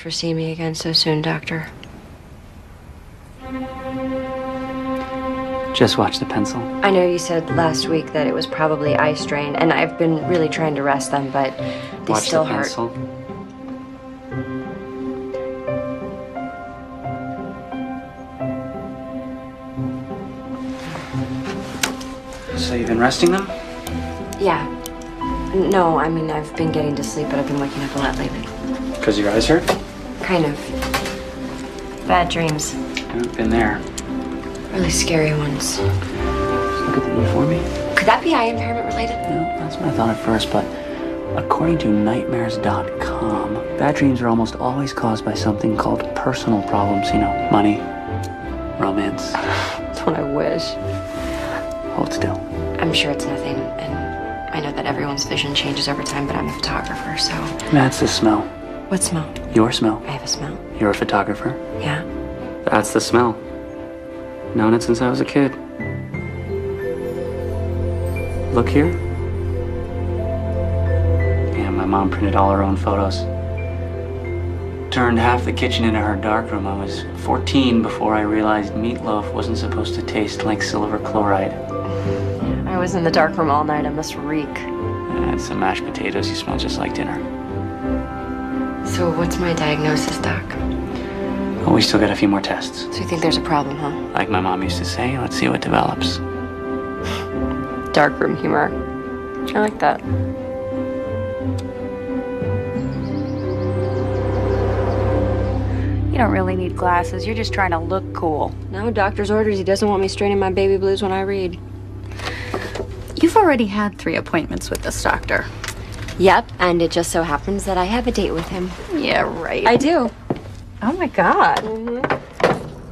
for seeing me again so soon, Doctor. Just watch the pencil. I know you said last week that it was probably eye strain, and I've been really trying to rest them, but they Watch still the hurt. pencil. So you've been resting them? Yeah. No, I mean, I've been getting to sleep, but I've been waking up a lot lately. Because your eyes hurt? Kind of. Bad dreams. I've been there. Really scary ones. Look at the E for me. Could that be eye impairment related? No, that's what I thought at first, but according to nightmares.com, bad dreams are almost always caused by something called personal problems. You know, money, romance. Don't I wish? Hold still. I'm sure it's nothing, and I know that everyone's vision changes over time, but I'm a photographer, so... That's the smell. What smell? Your smell. I have a smell. You're a photographer. Yeah? That's the smell. Known it since I was a kid. Look here. Yeah, my mom printed all her own photos. Turned half the kitchen into her darkroom. I was 14 before I realized meatloaf wasn't supposed to taste like silver chloride. I was in the dark room all night. I must reek. And some mashed potatoes. You smell just like dinner. So what's my diagnosis, Doc? Well, we still got a few more tests. So you think there's a problem, huh? Like my mom used to say, let's see what develops. Dark room humor. I like that. You don't really need glasses. You're just trying to look cool. No, doctor's orders. He doesn't want me straining my baby blues when I read. You've already had 3 appointments with this doctor. Yep, and it just so happens that I have a date with him. Yeah, right. I do. Oh my God.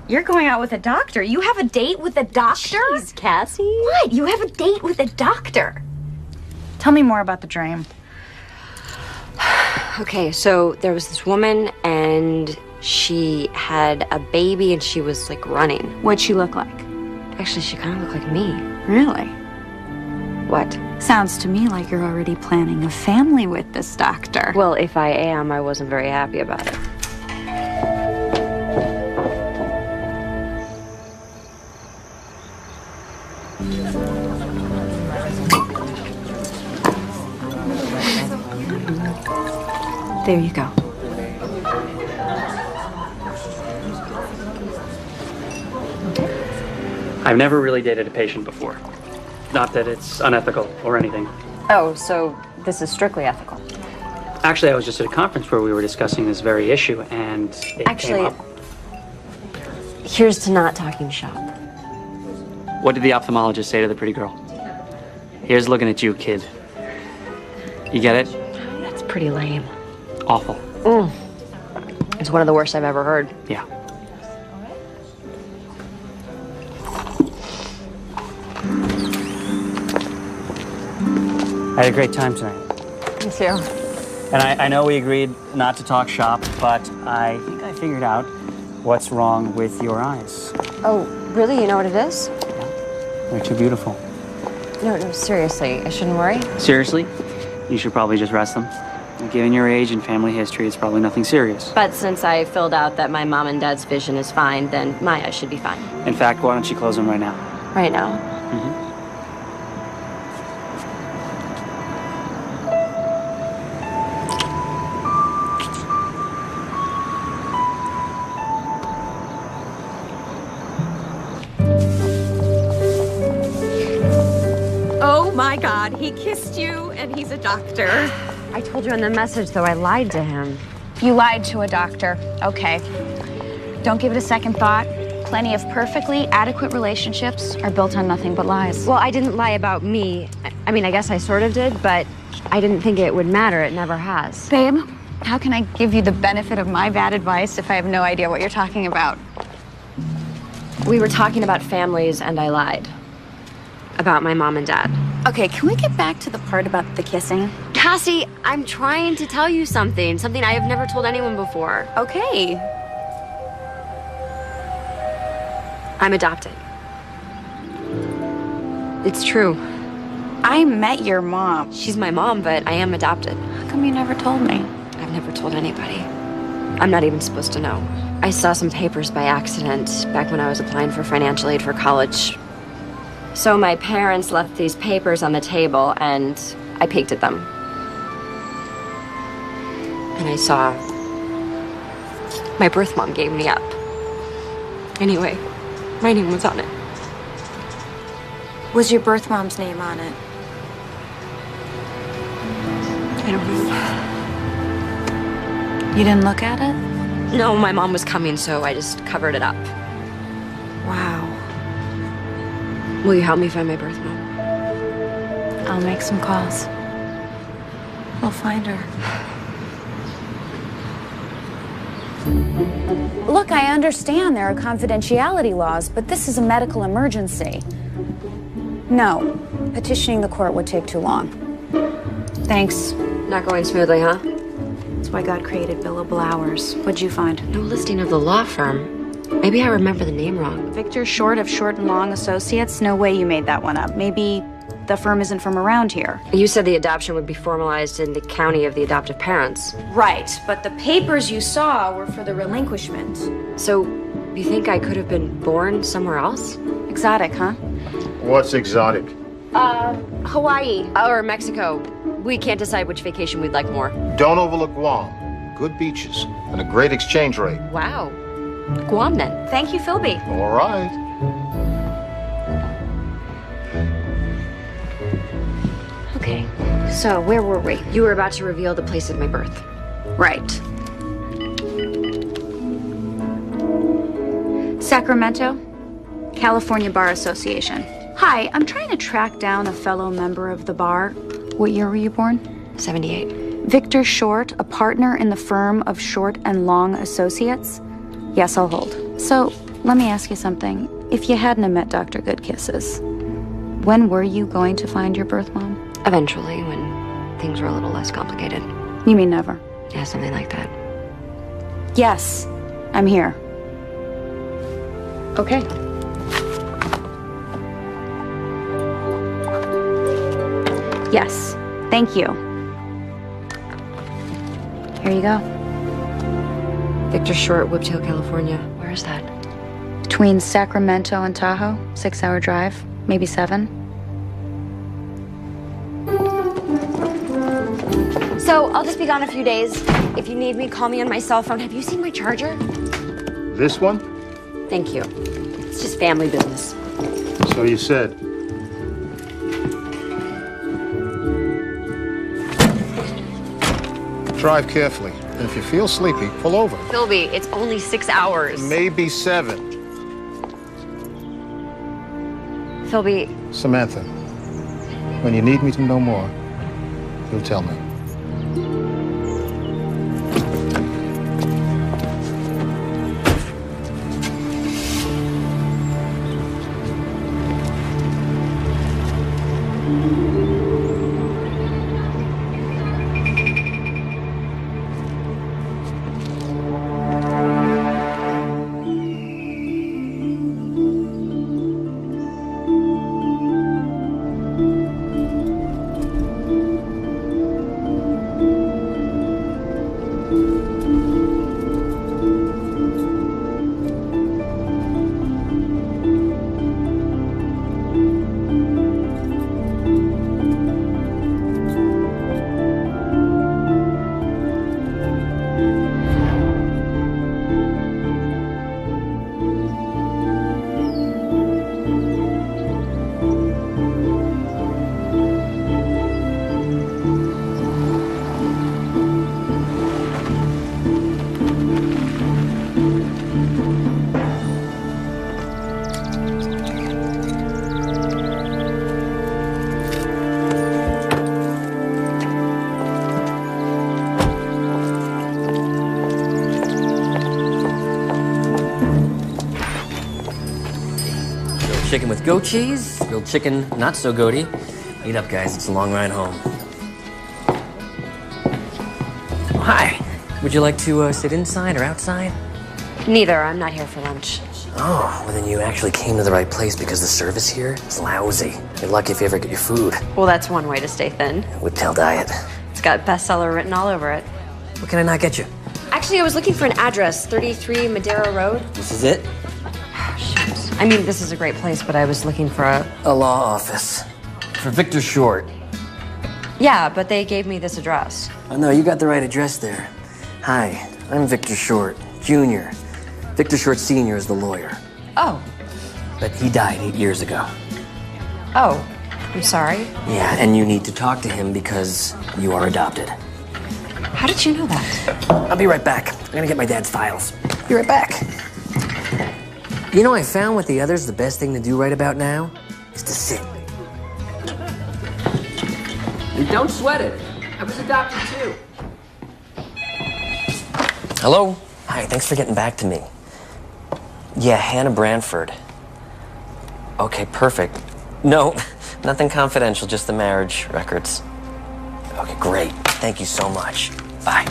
You're going out with a doctor. You have a date with a doctor? Jeez, Cassie. What? You have a date with a doctor? Tell me more about the dream. Okay, so there was this woman, and she had a baby, and she was, like, running. What'd she look like? Actually, she kind of looked like me. Really? What? Sounds to me like you're already planning a family with this doctor. Well, if I am, I wasn't very happy about it. There you go. I've never really dated a patient before. Not that it's unethical or anything. Oh, so this is strictly ethical. Actually, I was just at a conference where we were discussing this very issue, and it came up. Here's to not talking shop. What did the ophthalmologist say to the pretty girl? Here's looking at you, kid. You get it? That's pretty lame. Awful. It's one of the worst I've ever heard. Yeah. I had a great time tonight. Me too. And I know we agreed not to talk shop, but I think I figured out what's wrong with your eyes. Oh, really? You know what it is? Yeah. They're too beautiful. No, seriously. I shouldn't worry? Seriously? You should probably just rest them. Given your age and family history, it's probably nothing serious. But since I filled out that my mom and dad's vision is fine, then my eyes should be fine. In fact, why don't you close them right now? Right now? Oh my God, he kissed you and he's a doctor. I told you in the message, though, I lied to him. You lied to a doctor. Okay. Don't give it a second thought. Plenty of perfectly adequate relationships are built on nothing but lies. Well, I didn't lie about me. I mean, I guess I sort of did, but I didn't think it would matter. It never has. Babe, how can I give you the benefit of my bad advice if I have no idea what you're talking about? We were talking about families, and I lied. About my mom and dad. Okay, can we get back to the part about the kissing? Cassie, I'm trying to tell you something. Something I have never told anyone before. Okay. I'm adopted. It's true. I met your mom. She's my mom, but I am adopted. How come you never told me? I've never told anybody. I'm not even supposed to know. I saw some papers by accident back when I was applying for financial aid for college. So my parents left these papers on the table, and I peeked at them. And I saw my birth mom gave me up. Anyway, my name was on it. Was your birth mom's name on it? I don't know. You didn't look at it? No, my mom was coming, so I just covered it up. Wow. Will you help me find my birth mom? I'll make some calls. We'll find her. Look, I understand there are confidentiality laws, but this is a medical emergency. No, petitioning the court would take too long. Thanks. Not going smoothly, huh? That's why God created billable hours. What'd you find? No listing of the law firm. Maybe I remember the name wrong. Victor Short of Short and Long Associates? No way you made that one up. Maybe the firm isn't from around here. You said the adoption would be formalized in the county of the adoptive parents. Right, but the papers you saw were for the relinquishment. So, you think I could have been born somewhere else? Exotic, huh? What's exotic? Hawaii. Or Mexico. We can't decide which vacation we'd like more. Don't overlook Guam. Good beaches and a great exchange rate. Wow. Guam, then. Thank you, Philby. All right. Okay, so where were we? You were about to reveal the place of my birth. Right. Sacramento, California Bar Association. Hi, I'm trying to track down a fellow member of the bar. What year were you born? 78. Victor Short, a partner in the firm of Short and Long Associates? Yes, I'll hold. So, let me ask you something. If you hadn't have met Dr. Good Kisses, when were you going to find your birth mom? Eventually, when things were a little less complicated. You mean never? Yeah, something like that. Yes, I'm here. Okay. Yes, thank you. Here you go. Victor Short, Whiptail, California. Where is that? Between Sacramento and Tahoe, 6-hour drive, maybe 7. So, I'll just be gone a few days. If you need me, call me on my cell phone. Have you seen my charger? This one? Thank you. It's just family business. So you said. Drive carefully. And if you feel sleepy, pull over. Philby, it's only 6 hours. Maybe 7. Philby, Samantha, when you need me to know more, you'll tell me. Chicken with goat cheese, grilled chicken, not so goaty. Eat up, guys, it's a long ride home. Oh, hi. Would you like to sit inside or outside? neither. I'm not here for lunch. Oh, well then you actually came to the right place because the service here is lousy. You're lucky if you ever get your food. Well, that's one way to stay thin. Whiptail diet. It's got bestseller written all over it. What can I not get you? Actually, I was looking for an address, 33 Madera Road. This is it? Shoot. I mean, this is a great place, but I was looking for A law office. For Victor Short. Yeah, but they gave me this address. Oh, no, you got the right address there. Hi, I'm Victor Short, Jr. Victor Short Sr. is the lawyer. Oh. But he died 8 years ago. Oh, I'm sorry. Yeah, and you need to talk to him because you are adopted. How did you know that? I'll be right back. I'm gonna get my dad's files. Be right back. You know, I found with the others, the best thing to do right about now is to sit. And don't sweat it. I was adopted too. Hello? Hi, thanks for getting back to me. Yeah, Hannah Branford. Okay, perfect. No, nothing confidential, just the marriage records. Okay, great. Thank you so much. Bye.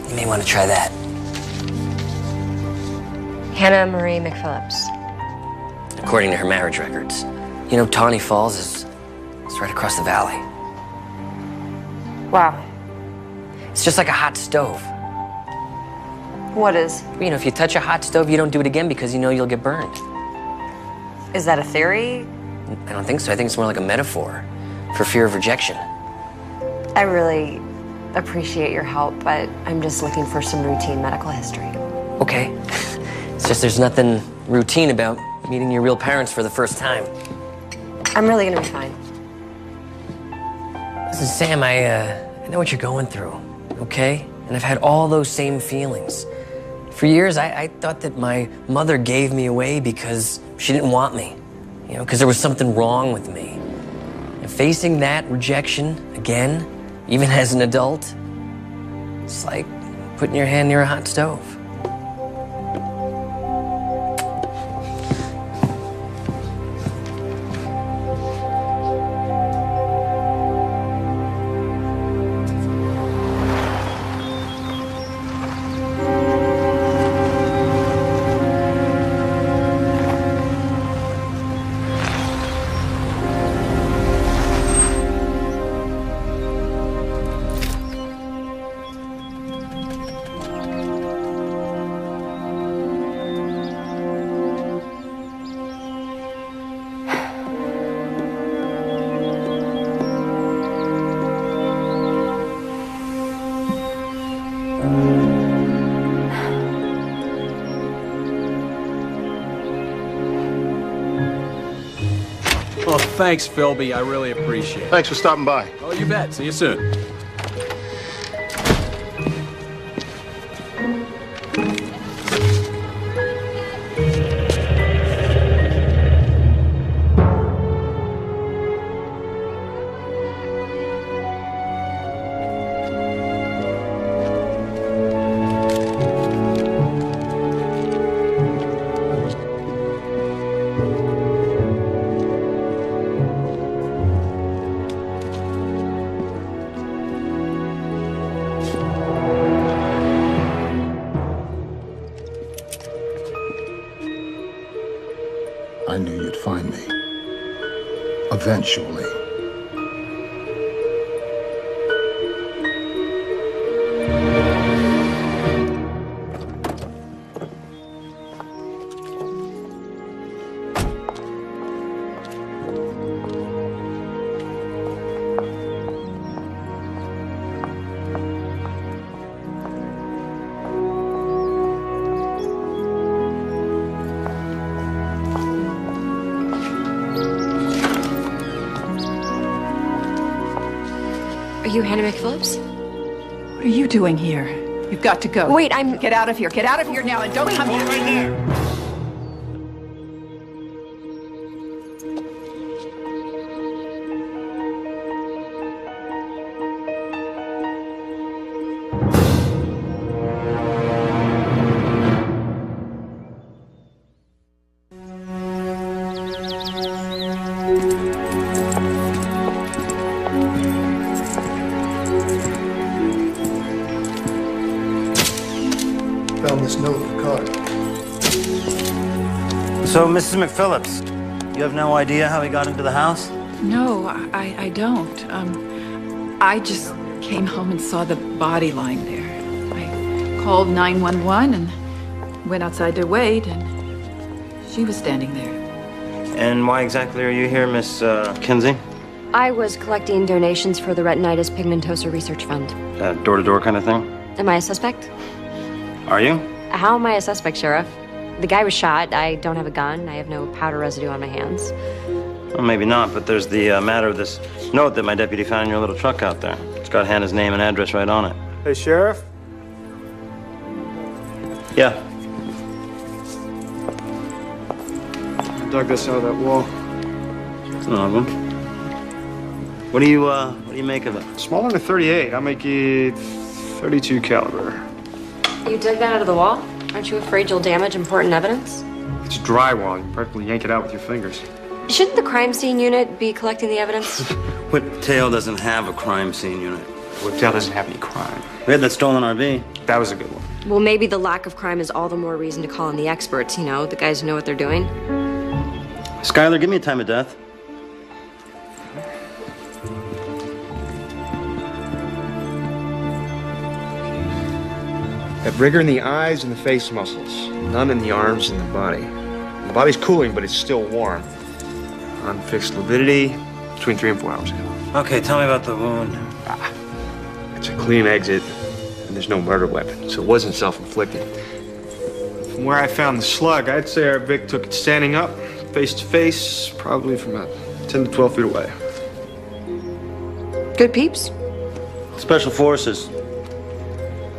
You may want to try that. Hannah Marie McPhillips. According to her marriage records. You know, Tawny Falls is right across the valley. Wow. It's just like a hot stove. What is? You know, if you touch a hot stove, you don't do it again because you know you'll get burned. Is that a theory? I don't think so. I think it's more like a metaphor for fear of rejection. I really appreciate your help, but I'm just looking for some routine medical history. Okay. It's just there's nothing routine about meeting your real parents for the first time. I'm really gonna be fine. Listen, Sam, I know what you're going through, okay? And I've had all those same feelings. For years, I thought that my mother gave me away because she didn't want me. You know, because there was something wrong with me. And facing that rejection again, even as an adult, it's like putting your hand near a hot stove. Well, thanks, Philby. I really appreciate it. Thanks for stopping by. Oh, you bet. See you soon. I knew you'd find me. Eventually. Are you Hannah McPhillips? What are you doing here? You've got to go. Wait, I'm... Get out of here. Get out of here now and don't come here. Right there. Found this note in the car. So, Mrs. McPhillips, you have no idea how he got into the house? No, I don't. I just came home and saw the body lying there. I called 911 and went outside to wait, and she was standing there. And why exactly are you here, Miss Kinsey? I was collecting donations for the Retinitis Pigmentosa Research Fund. Door-to-door kind of thing? Am I a suspect? Are you? How am I a suspect, Sheriff? The guy was shot. I don't have a gun. I have no powder residue on my hands. Well, maybe not, but there's the matter of this note that my deputy found in your little truck out there. It's got Hannah's name and address right on it. Hey, Sheriff? Yeah. I dug this out of that wall. It's an odd one. What do you make of it? Smaller than a 38. I'll make it 32 caliber. You dug that out of the wall? Aren't you afraid you'll damage important evidence? It's drywall. You can practically yank it out with your fingers. Shouldn't the crime scene unit be collecting the evidence? Whiptail doesn't have a crime scene unit. Whiptail doesn't have any crime. We had that stolen RV. That was a good one. Well, maybe the lack of crime is all the more reason to call in the experts, you know, the guys who know what they're doing. Skylar, give me a time of death. Have rigor in the eyes and the face muscles. None in the arms and the body. The body's cooling, but it's still warm. Unfixed lividity between 3 and 4 hours ago. Okay, tell me about the wound. It's a clean exit, and there's no murder weapon, so it wasn't self-inflicted. From where I found the slug, I'd say our Vic took it standing up, face to face, probably from about 10 to 12 feet away. Good peeps. Special Forces.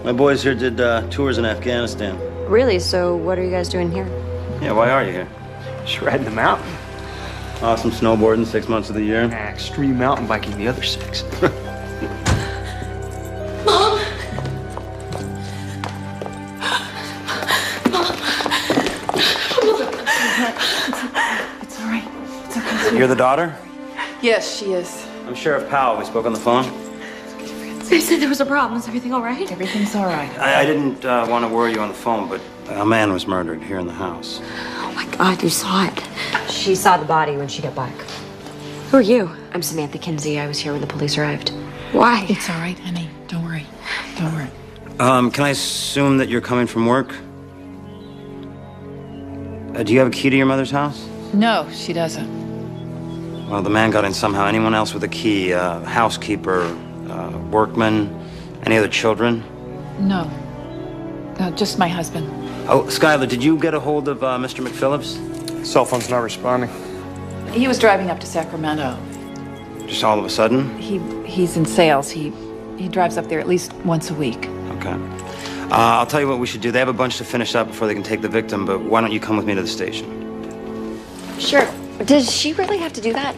My boys here did tours in Afghanistan. Really? So what are you guys doing here? Yeah, why are you here? Shredding the mountain. Awesome snowboarding 6 months of the year. Extreme mountain biking the other 6. Mom! It's all right. It's okay. You're the daughter? Yes, she is. I'm Sheriff Powell. We spoke on the phone. They said there was a problem. Is everything all right? Everything's all right. I didn't want to worry you on the phone, but a man was murdered here in the house. Oh my God, you saw it. She saw the body when she got back. Who are you? I'm Samantha Kinsey. I was here when the police arrived. Why? It's all right, honey. Don't worry. Don't worry. Can I assume that you're coming from work? Do you have a key to your mother's house? No, she doesn't. Well, the man got in somehow. Anyone else with a key? Housekeeper, workman, any other children? No. No, just my husband. Oh, Skylar, did you get a hold of Mr. McPhillips? Cell phone's not responding. He was driving up to Sacramento. Just all of a sudden? He's in sales. He drives up there at least once a week. Okay. I'll tell you what we should do. They have a bunch to finish up before they can take the victim, but why don't you come with me to the station? Sure. Does she really have to do that?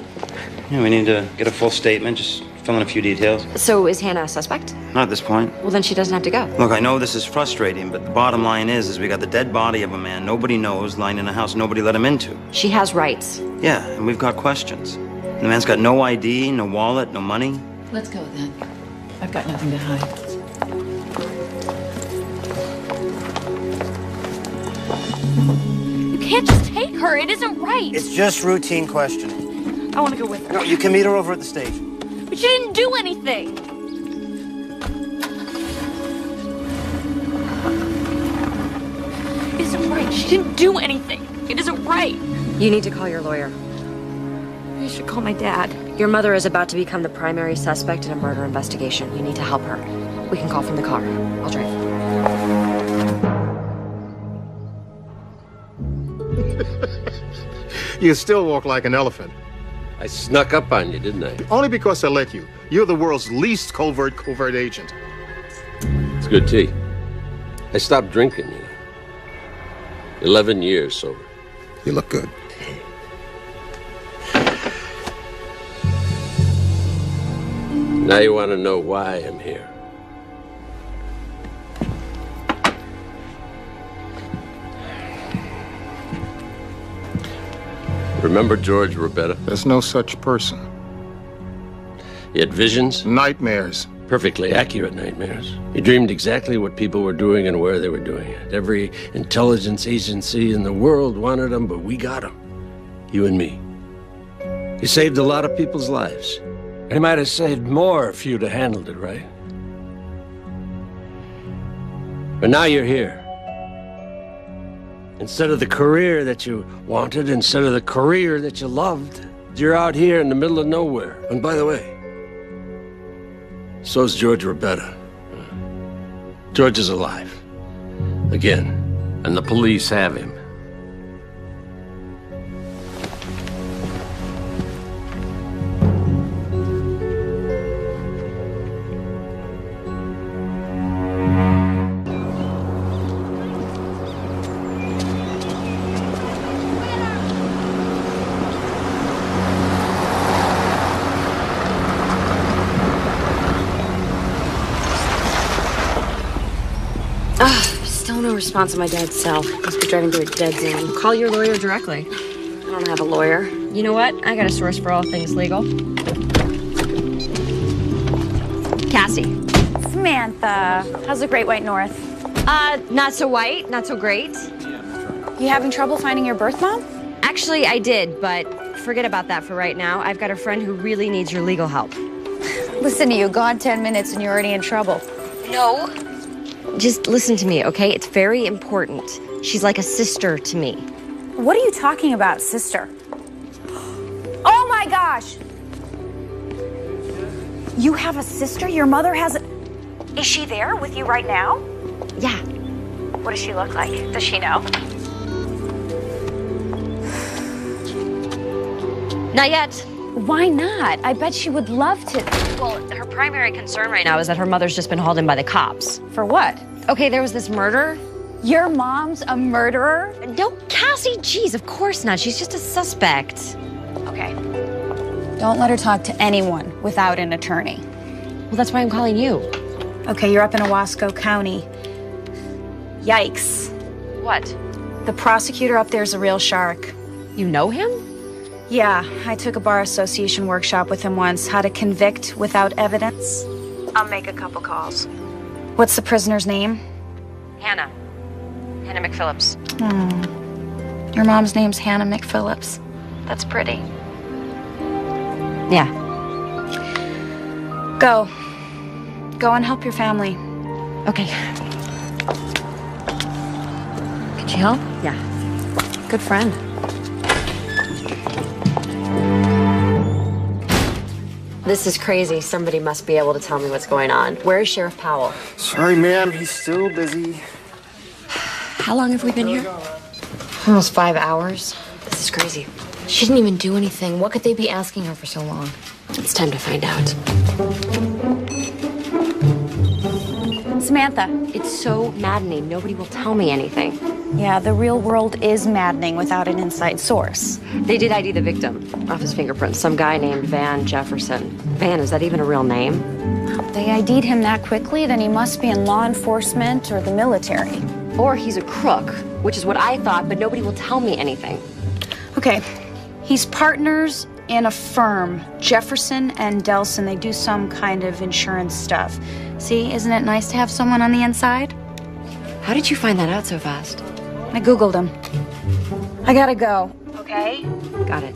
Yeah, we need to get a full statement, just fill in a few details. So is Hannah a suspect? Not at this point. Well, then she doesn't have to go. Look, I know this is frustrating, but the bottom line is we got the dead body of a man nobody knows lying in a house nobody let him into. She has rights. Yeah, and we've got questions. And the man's got no ID, no wallet, no money. Let's go then. I've got nothing to hide. You can't just take her. It isn't right. It's just routine questioning. I want to go with her. No, you can meet her over at the station. But she didn't do anything. It isn't right. She didn't do anything. It isn't right. You need to call your lawyer. I should call my dad. Your mother is about to become the primary suspect in a murder investigation. You need to help her. We can call from the car. I'll drive. You still walk like an elephant. I snuck up on you, didn't I? Only because I let you. You're the world's least covert agent. It's good tea. I stopped drinking, you know. 11 years sober. You look good. Now you want to know why I'm here. Remember George Robetta? There's no such person. He had visions? Nightmares. Perfectly accurate nightmares. He dreamed exactly what people were doing and where they were doing it. Every intelligence agency in the world wanted him, but we got him. You and me. He saved a lot of people's lives. He might have saved more if you'd have handled it right. But now you're here. Instead of the career that you wanted, instead of the career that you loved, you're out here in the middle of nowhere. And by the way, so's George Rabetta. George is alive. Again. And the police have him. Still no response on my dad's cell. Must be driving through a dead zone. Call your lawyer directly. I don't have a lawyer. You know what? I got a source for all things legal. Cassie. Samantha, how's the Great White North? Not so white, not so great. You having trouble finding your birth mom? Actually, I did, but forget about that for right now. I've got a friend who really needs your legal help. Listen to you, gone 10 minutes and you're already in trouble. No. Just listen to me, okay? It's very important. She's like a sister to me. What are you talking about, sister? Oh my gosh! You have a sister? Your mother has a... Is she there with you right now? Yeah. What does she look like? Does she know? Not yet. Why not? I bet she would love to. Well, her primary concern right now is that her mother's just been hauled in by the cops. For what? Okay, there was this murder. Your mom's a murderer? No, Cassie, geez, of course not. She's just a suspect. Okay. Don't let her talk to anyone without an attorney. Well, that's why I'm calling you. Okay, you're up in Owasco County. Yikes. What? The prosecutor up there's a real shark. You know him? Yeah, I took a bar association workshop with him once, how to convict without evidence. I'll make a couple calls. What's the prisoner's name? Hannah. Hannah McPhillips. Your mom's name's Hannah McPhillips. That's pretty. Yeah. Go. Go and help your family. Okay. Could you help? Yeah. Good friend. This is crazy. Somebody must be able to tell me what's going on. Where is Sheriff Powell? Sorry, ma'am. He's still busy. How long have we been here? Almost 5 hours. This is crazy. She didn't even do anything. What could they be asking her for so long? It's time to find out. Samantha. It's so maddening. Nobody will tell me anything. Yeah, the real world is maddening without an inside source. They did ID the victim off his fingerprints. Some guy named Van Jefferson. Van, is that even a real name? They ID'd him that quickly, then he must be in law enforcement or the military. Or he's a crook, which is what I thought, but nobody will tell me anything. Okay, he's partners in a firm, Jefferson and Delson. They do some kind of insurance stuff. See, isn't it nice to have someone on the inside? How did you find that out so fast? I Googled him. I gotta go. Okay? Got it.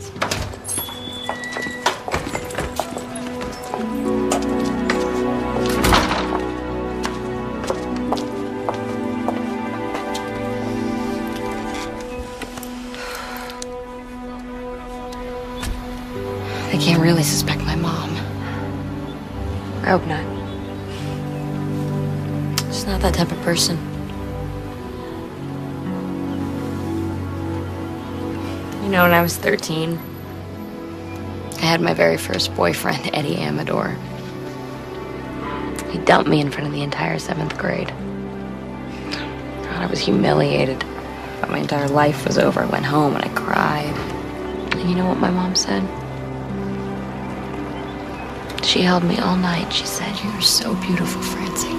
They can't really suspect my mom. I hope not. She's not that type of person. You know, when I was 13, I had my very first boyfriend, Eddie Amador. He dumped me in front of the entire 7th grade. God, I was humiliated. But my entire life was over. I went home and I cried. And you know what my mom said? She held me all night. She said, "You're so beautiful, Francie."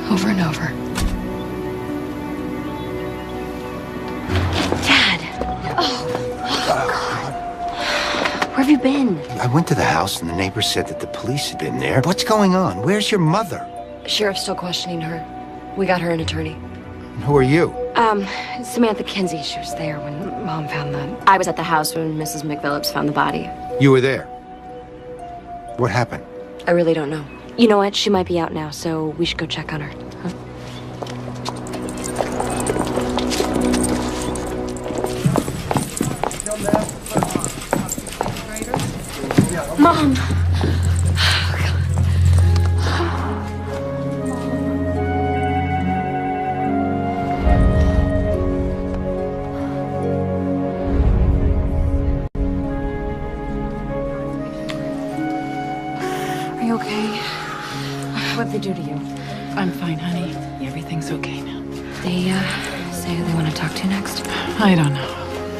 Over and over. Dad! Oh, God. Where have you been? I went to the house and the neighbor said that the police had been there. What's going on? Where's your mother? Sheriff's still questioning her. We got her an attorney. And who are you? Samantha Kinsey. She was there when Mom found the... I was at the house when Mrs. McPhillips found the body. You were there. What happened? I really don't know. You know what? She might be out now, so we should go check on her. Huh? Mom! Are you okay? What'd they do to you? I'm fine, honey. Everything's okay now. They, say who they want to talk to next? I don't know.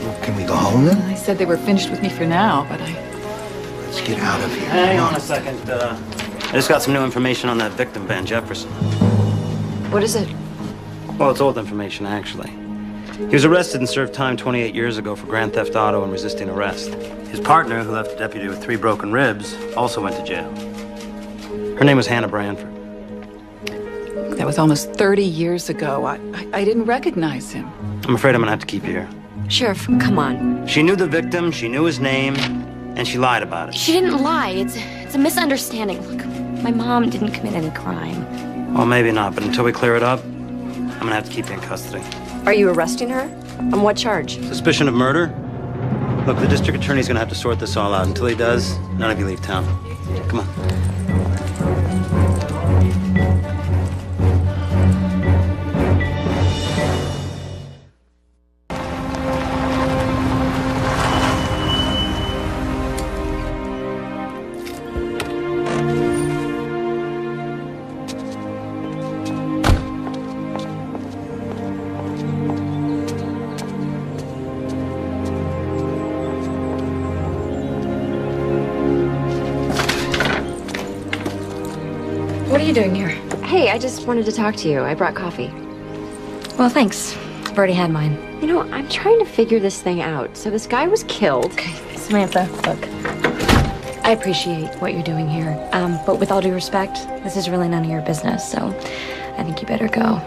Well, can we go home then? They said they were finished with me for now, but Let's get out of here. Hang on a second. I just got some new information on that victim, Van Jefferson. What is it? Well, it's old information, actually. He was arrested and served time 28 years ago for grand theft auto and resisting arrest. His partner, who left the deputy with 3 broken ribs, also went to jail. Her name was Hannah Branford. that was almost 30 years ago. I didn't recognize him. I'm afraid I'm gonna have to keep you here. Sheriff, come on. She knew the victim, she knew his name, and she lied about it. She didn't lie. It's a misunderstanding. Look, my mom didn't commit any crime. Well, maybe not, but until we clear it up, I'm gonna have to keep you in custody. Are you arresting her? On what charge? Suspicion of murder? Look, the district attorney's gonna have to sort this all out. Until he does, none of you leave town. Come on. What are you doing here? Hey, I just wanted to talk to you. I brought coffee. Well, thanks. I've already had mine. You know, I'm trying to figure this thing out. So this guy was killed. Okay, Samantha, look. I appreciate what you're doing here. But with all due respect, this is really none of your business, so I think you better go.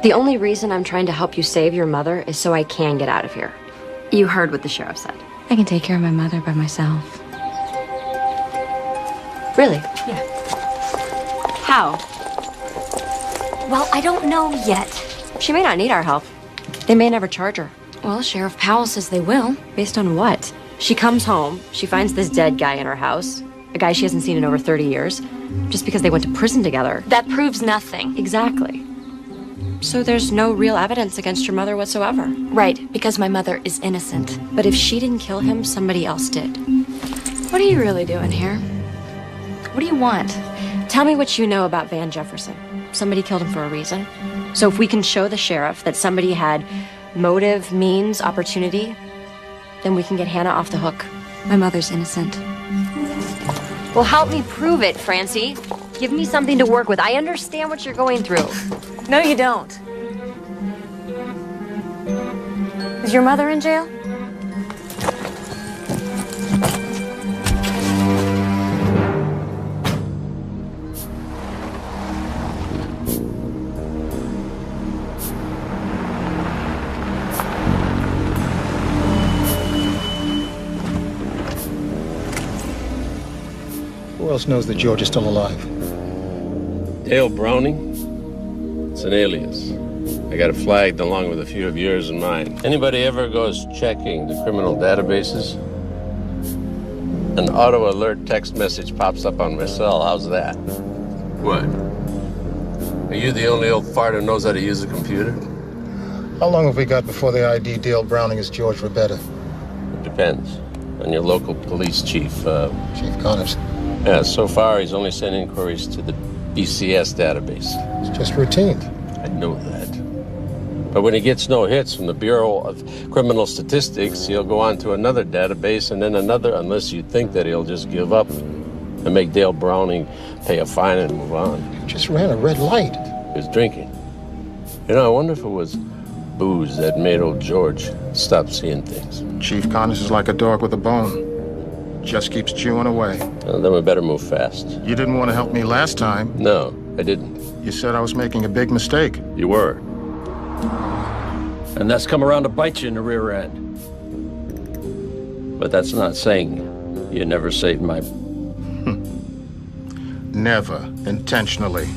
The only reason I'm trying to help you save your mother is so I can get out of here. You heard what the sheriff said. I can take care of my mother by myself. Really? Yeah. How? Well, I don't know yet. She may not need our help. They may never charge her. Well, Sheriff Powell says they will. Based on what? She comes home, she finds this dead guy in her house, a guy she hasn't seen in over 30 years, just because they went to prison together. That proves nothing. Exactly. So there's no real evidence against your mother whatsoever. Right, because my mother is innocent. But if she didn't kill him, somebody else did. What are you really doing here? What do you want? Tell me what you know about Van Jefferson. Somebody killed him for a reason. So if we can show the sheriff that somebody had motive, means, opportunity, then we can get Hannah off the hook. My mother's innocent. Well, help me prove it, Francie. Give me something to work with. I understand what you're going through. No, you don't. Is your mother in jail? Who else knows that George is still alive? Dale Browning? It's an alias. I got it flagged along with a few of yours and mine. Anybody ever goes checking the criminal databases? An auto alert text message pops up on my cell. How's that? What? Are you the only old fart who knows how to use a computer? How long have we got before they ID Dale Browning as George Rabetta? It depends on your local police chief. Chief Connors. Yeah, so far he's only sent inquiries to the BCS database. It's just routine. I know that. But when he gets no hits from the Bureau of Criminal Statistics, he'll go on to another database and then another, unless you think that he'll just give up and make Dale Browning pay a fine and move on. You just ran a red light. He was drinking. You know, I wonder if it was booze that made old George stop seeing things. Chief Connors is like a dog with a bone. Just keeps chewing away. Well, then we better move fast. You didn't want to help me last time. No, I didn't. You said I was making a big mistake. You were. And that's come around to bite you in the rear end. But that's not saying you never saved my... never intentionally.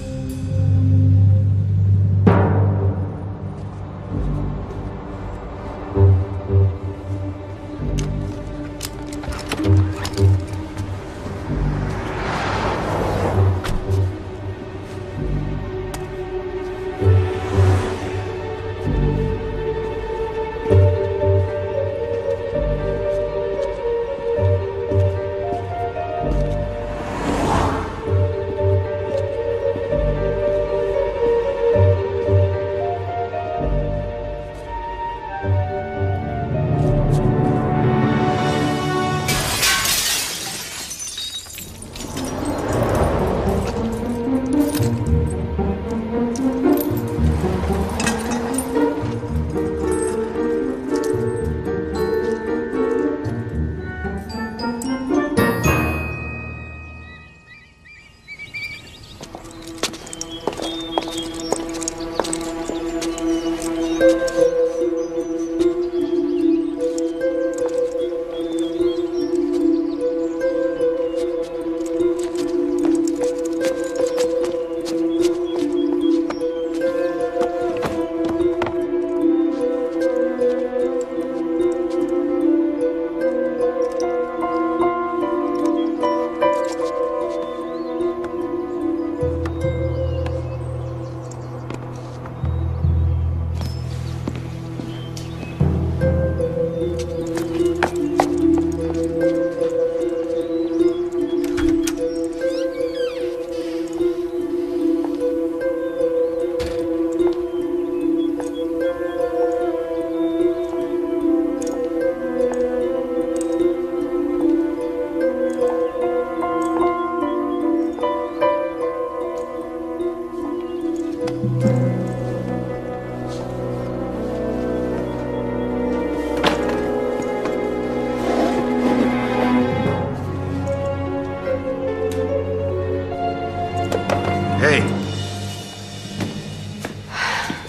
Hey.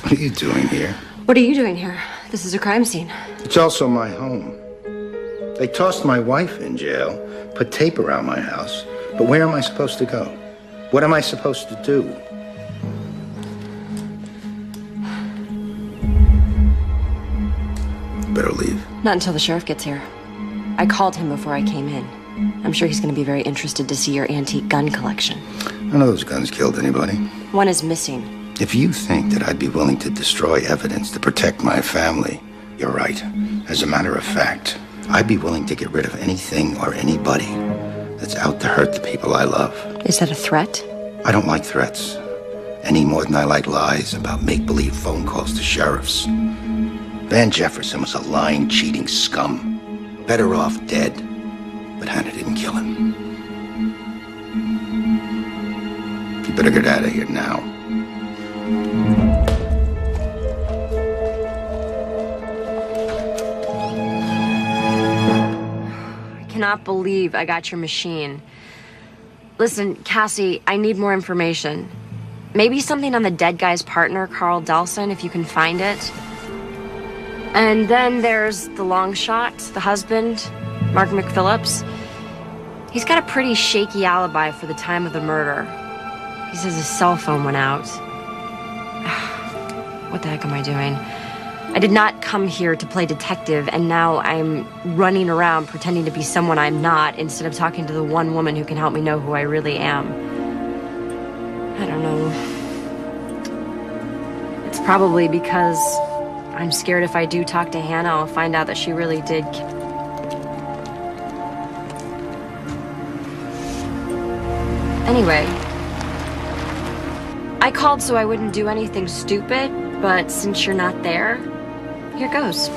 What are you doing here? What are you doing here? This is a crime scene. It's also my home. They tossed my wife in jail, put tape around my house. But where am I supposed to go? What am I supposed to do? Better leave. Not until the sheriff gets here. I called him before I came in. I'm sure he's going to be very interested to see your antique gun collection. None of those guns killed anybody. One is missing. If you think that I'd be willing to destroy evidence to protect my family, you're right. As a matter of fact, I'd be willing to get rid of anything or anybody that's out to hurt the people I love. Is that a threat? I don't like threats, any more than I like lies about make-believe phone calls to sheriffs. Van Jefferson was a lying, cheating scum. Better off dead, but Hannah didn't kill him. You better get out of here now. I cannot believe I got your machine. Listen, Cassie, I need more information. Maybe something on the dead guy's partner, Carl Delson, if you can find it. And then there's the long shot, the husband, Mark McPhillips. He's got a pretty shaky alibi for the time of the murder. He says his cell phone went out. What the heck am I doing? I did not come here to play detective, and now I'm running around pretending to be someone I'm not instead of talking to the one woman who can help me know who I really am. I don't know. It's probably because I'm scared if I do talk to Hannah, I'll find out that she really did. Anyway, I called so I wouldn't do anything stupid, but since you're not there, here goes.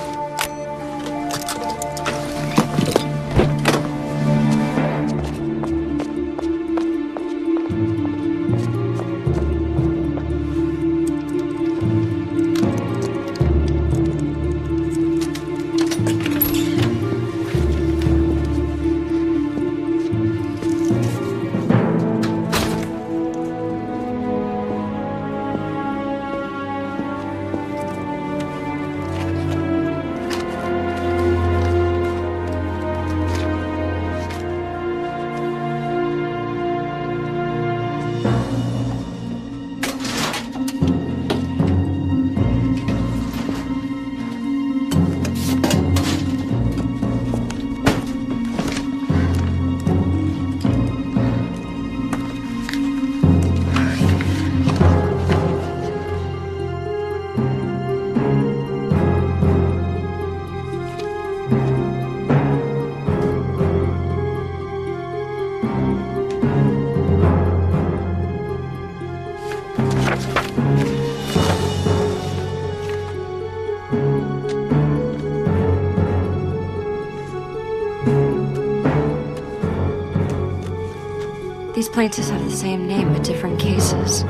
these plaintiffs have the same name but different cases.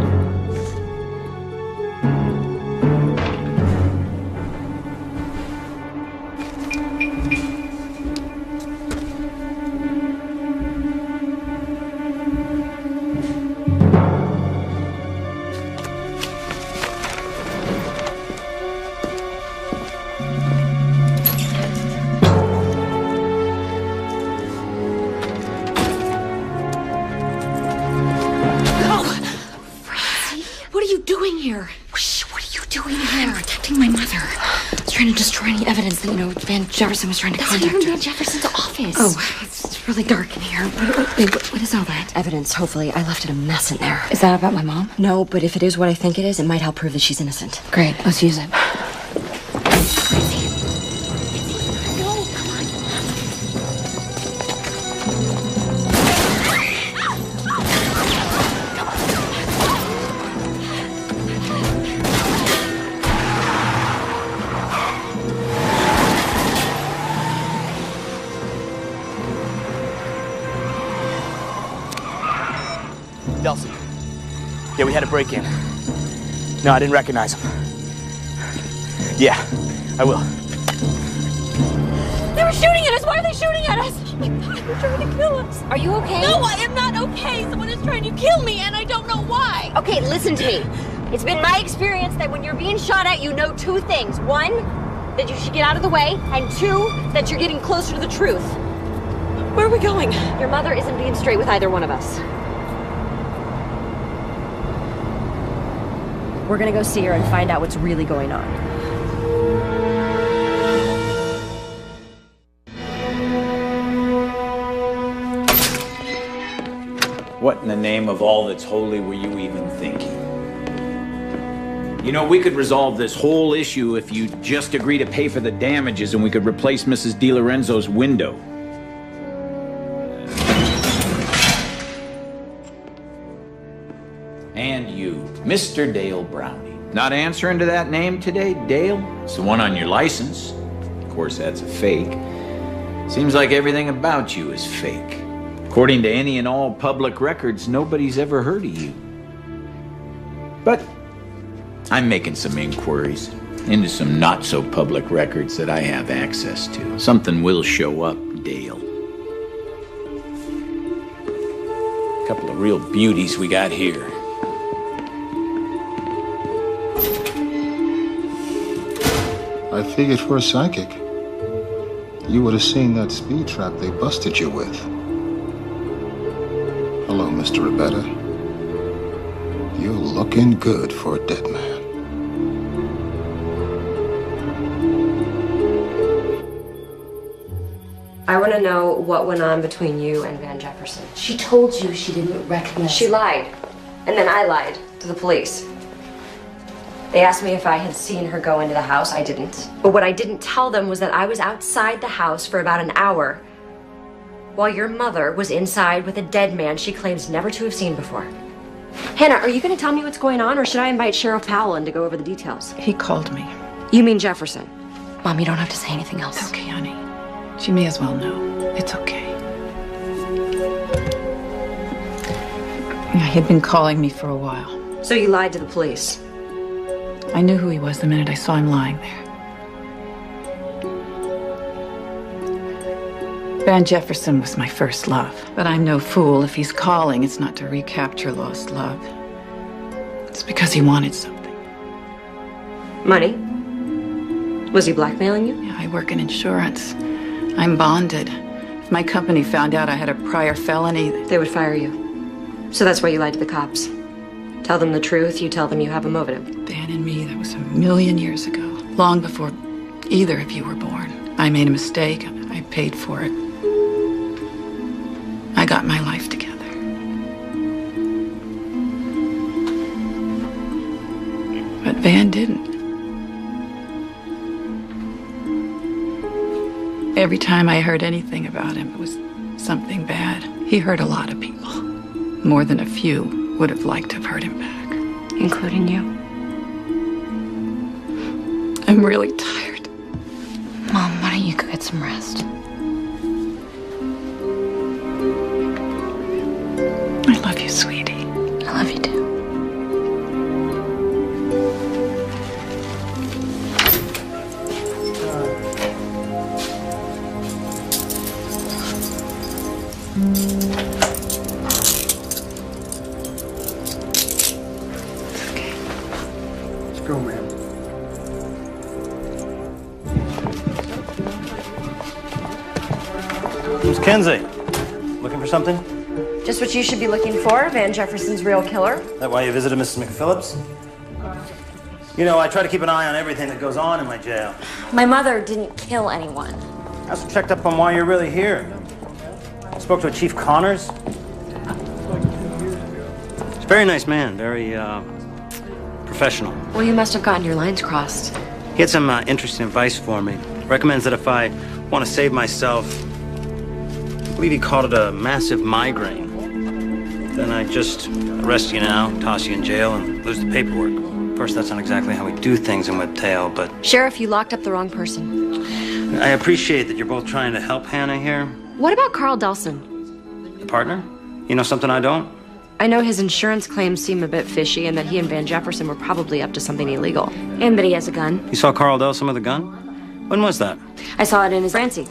Destroy any evidence that, Van Jefferson was trying to contact her. That's not even Van Jefferson's office. Oh, it's really dark in here. Wait, what is all that? Evidence, hopefully. I left it a mess in there. Is that about my mom? No, but if it is what I think it is, it might help prove that she's innocent. Great, let's use it. Delson. Yeah, we had a break-in. No, I didn't recognize him. Yeah, I will. They were shooting at us! Why are they shooting at us? They're trying to kill us. Are you okay? No, I am not okay. Someone is trying to kill me, and I don't know why. Okay, listen to me. It's been my experience that when you're being shot at, you know two things. One, that you should get out of the way, and two, that you're getting closer to the truth. Where are we going? Your mother isn't being straight with either one of us. We're gonna go see her and find out what's really going on. What in the name of all that's holy were you even thinking? We could resolve this whole issue if you just agree to pay for the damages and we could replace Mrs. DiLorenzo's window. And you, Mr. Dale Browning. Not answering to that name today, Dale? It's the one on your license. Of course, that's a fake. Seems like everything about you is fake. According to any and all public records, nobody's ever heard of you. But I'm making some inquiries into some not-so-public records that I have access to. Something will show up, Dale. A couple of real beauties we got here. I figured for a psychic, you would have seen that speed trap they busted you with. Hello, Mr. Rebetta. You're looking good for a dead man. I want to know what went on between you and Van Jefferson. She told you she didn't recognize. She lied. And then I lied to the police. They asked me if I had seen her go into the house. I didn't. But what I didn't tell them was that I was outside the house for about an hour while your mother was inside with a dead man she claims never to have seen before. Hannah, are you going to tell me what's going on, or should I invite Sheriff Powell in to go over the details? He called me. You mean Jefferson? Mom, you don't have to say anything else. It's okay, honey. She may as well know. It's okay. Yeah, he'd been calling me for a while. So you lied to the police? I knew who he was the minute I saw him lying there. Van Jefferson was my first love. But I'm no fool. If he's calling, it's not to recapture lost love. It's because he wanted something. Money? Was he blackmailing you? Yeah, I work in insurance. I'm bonded. If my company found out I had a prior felony, they would fire you. So that's why you lied to the cops. Tell them the truth, you tell them you have a motive. Van and me, that was 1,000,000 years ago. Long before either of you were born. I made a mistake. I paid for it. I got my life together. But Van didn't. Every time I heard anything about him, it was something bad. He hurt a lot of people. More than a few would have liked to have heard him back. Including you. I'm really tired. Mom, why don't you go get some rest? I love go, ma'am. Miss Kinsey, looking for something? Just what you should be looking for, Van Jefferson's real killer. That why you visited Mrs. McPhillips? You know, I try to keep an eye on everything that goes on in my jail. My mother didn't kill anyone. I also checked up on why you're really here. Spoke to a Chief Connors. He's a very nice man, very, professional. Well, you must have gotten your lines crossed. He had some interesting advice for me. Recommends that if I want to save myself, I believe he called it a massive migraine. Then I just arrest you now, toss you in jail, and lose the paperwork. Of course, that's not exactly how we do things in Whiptail, but... Sheriff, you locked up the wrong person. I appreciate that you're both trying to help Hannah here. What about Carl Delson? Your partner? You know something I don't? I know his insurance claims seem a bit fishy and that he and Van Jefferson were probably up to something illegal. And that he has a gun. You saw Carl Delson with a gun? When was that? I saw it in his Francie.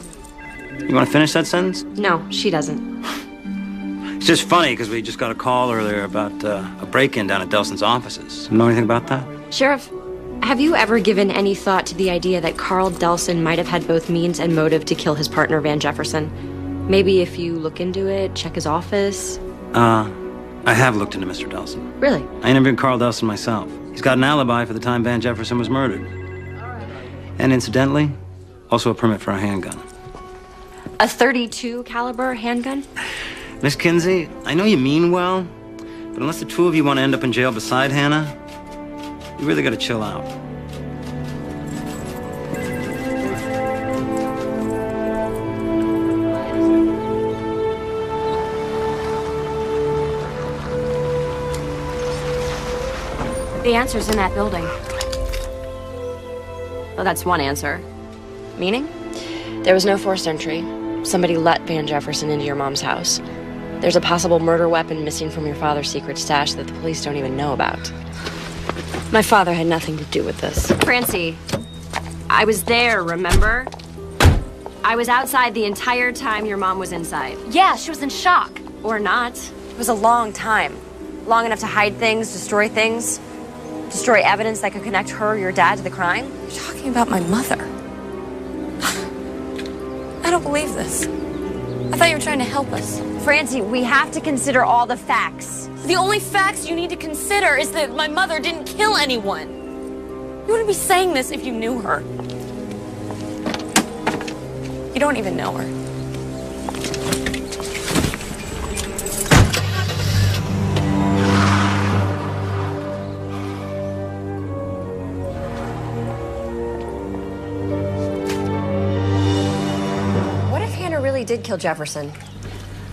You want to finish that sentence? No, she doesn't. It's just funny because we just got a call earlier about a break-in down at Delson's offices. Know anything about that? Sheriff, have you ever given any thought to the idea that Carl Delson might have had both means and motive to kill his partner, Van Jefferson? Maybe if you look into it, check his office? I have looked into Mr. Delson. Really? I interviewed Carl Delson myself. He's got an alibi for the time Van Jefferson was murdered. And incidentally, also a permit for a handgun. A .32 caliber handgun? Miss Kinsey, I know you mean well, but unless the two of you want to end up in jail beside Hannah, you really gotta chill out. The answer's in that building. Well, that's one answer. Meaning? There was no forced entry. Somebody let Van Jefferson into your mom's house. There's a possible murder weapon missing from your father's secret stash that the police don't even know about. My father had nothing to do with this. Francie, I was there, remember? I was outside the entire time your mom was inside. Yeah, she was in shock. Or not. It was a long time. Long enough to hide things, destroy things. Destroy evidence that could connect her or your dad to the crime. You're talking about my mother. I don't believe this. I thought you were trying to help us. Francie, we have to consider all the facts. The only facts you need to consider is that my mother didn't kill anyone. You wouldn't be saying this if you knew her. You don't even know her. Did kill Jefferson.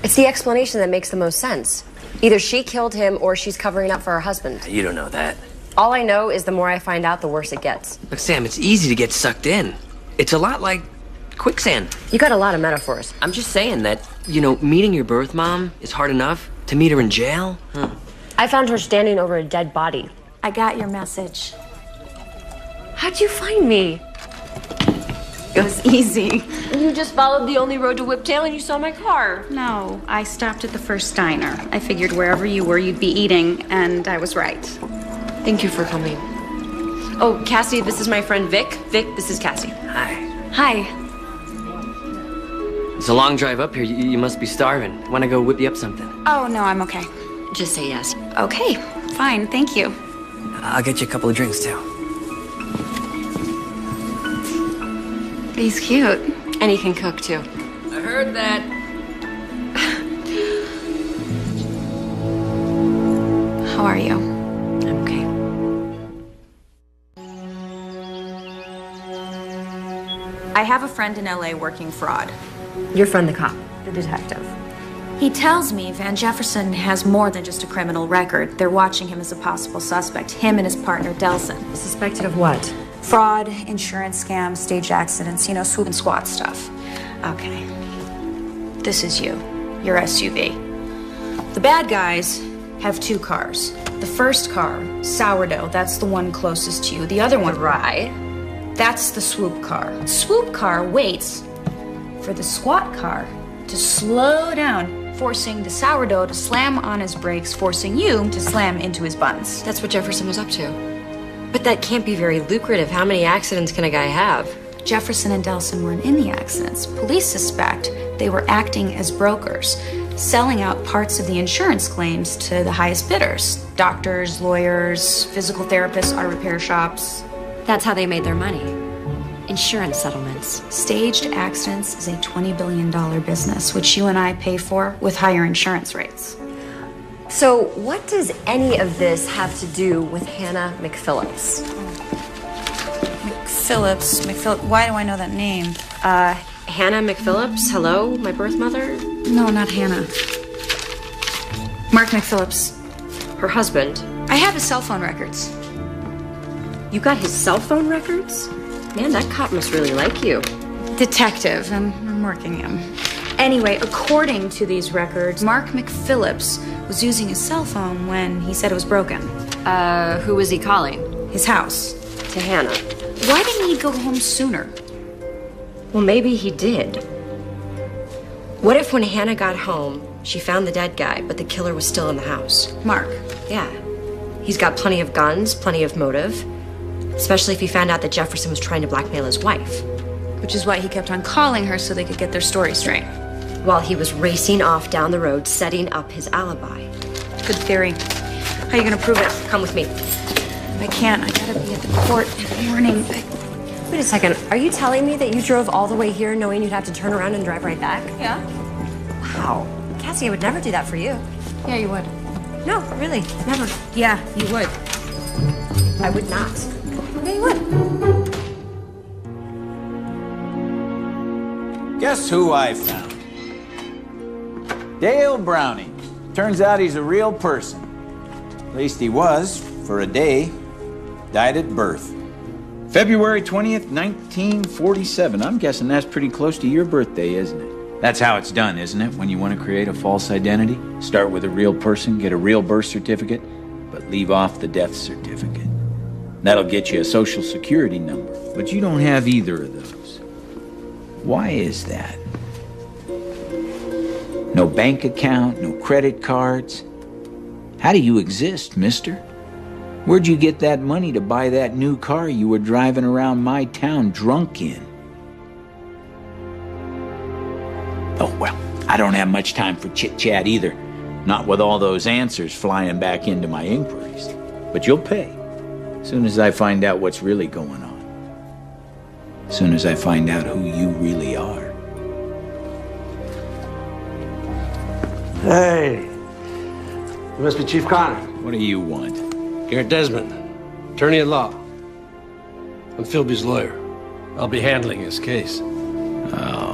It's the explanation that makes the most sense. Either she killed him or she's covering up for her husband. You don't know that. All I know is the more I find out, the worse it gets. Look, Sam, it's easy to get sucked in. It's a lot like quicksand. You got a lot of metaphors. I'm just saying that, you know, meeting your birth mom is hard enough. To meet her in jail? I found her standing over a dead body. I got your message. How'd you find me? It was easy. You just followed the only road to Whiptail and you saw my car. No, I stopped at the first diner. I figured wherever you were, you'd be eating, and I was right. Thank you for coming. Oh, Cassie, this is my friend Vic. Vic, this is Cassie. Hi. Hi. It's a long drive up here. You must be starving. Want to go whip you up something? Oh, no, I'm okay. Just say yes. Okay, fine, thank you. I'll get you a couple of drinks, too. He's cute. And he can cook, too. I heard that. How are you? I'm okay. I have a friend in LA working fraud. Your friend, the cop, the detective. He tells me Van Jefferson has more than just a criminal record. They're watching him as a possible suspect, him and his partner, Delson. Suspected of what? Fraud, insurance scams, staged accidents, you know, swoop and squat stuff. Okay. This is you, your SUV. The bad guys have two cars. The first car, Sourdough, that's the one closest to you. The other one, Rye, that's the swoop car. Swoop car waits for the squat car to slow down, forcing the Sourdough to slam on his brakes, forcing you to slam into his buns. That's what Jefferson was up to. But that can't be very lucrative. How many accidents can a guy have? Jefferson and Delson weren't in the accidents. Police suspect they were acting as brokers, selling out parts of the insurance claims to the highest bidders. Doctors, lawyers, physical therapists, auto repair shops. That's how they made their money. Insurance settlements. Staged accidents is a $20 billion business, which you and I pay for with higher insurance rates. So what does any of this have to do with Hannah McPhillips? McPhillips, why do I know that name? Hannah McPhillips? Hello, my birth mother? No, not Hannah. Mark McPhillips. Her husband? I have his cell phone records. You got his cell phone records? Man, that cop must really like you. Detective, I'm working him. Anyway, according to these records, Mark McPhillips was using his cell phone when he said it was broken. Who was he calling? His house. To Hannah. Why didn't he go home sooner? Well, maybe he did. What if when Hannah got home, she found the dead guy, but the killer was still in the house? Mark. Yeah. He's got plenty of guns, plenty of motive. Especially if he found out that Jefferson was trying to blackmail his wife. Which is why he kept on calling her so they could get their story straight. While he was racing off down the road, setting up his alibi. Good theory. How are you gonna prove it? Come with me. I can't. I gotta be at the court in the morning. Wait a second. Are you telling me that you drove all the way here knowing you'd have to turn around and drive right back? Yeah. Wow. Cassie, I would never do that for you. Yeah, you would. No, really. Never. Yeah, you would. I would not. Yeah, you would. Guess who I found? Dale Browning. Turns out he's a real person. At least he was, for a day. Died at birth. February 20th, 1947. I'm guessing that's pretty close to your birthday, isn't it? That's how it's done, isn't it? When you want to create a false identity? Start with a real person, get a real birth certificate, but leave off the death certificate. That'll get you a social security number, but you don't have either of those. Why is that? No bank account, no credit cards. How do you exist, mister? Where'd you get that money to buy that new car you were driving around my town drunk in? Oh, well, I don't have much time for chit-chat either. Not with all those answers flying back into my inquiries. But you'll pay. As soon as I find out what's really going on. As soon as I find out who you really are. Hey. You must be Chief Connor. What do you want? Garrett Desmond, attorney at law. I'm Philby's lawyer. I'll be handling his case. Oh.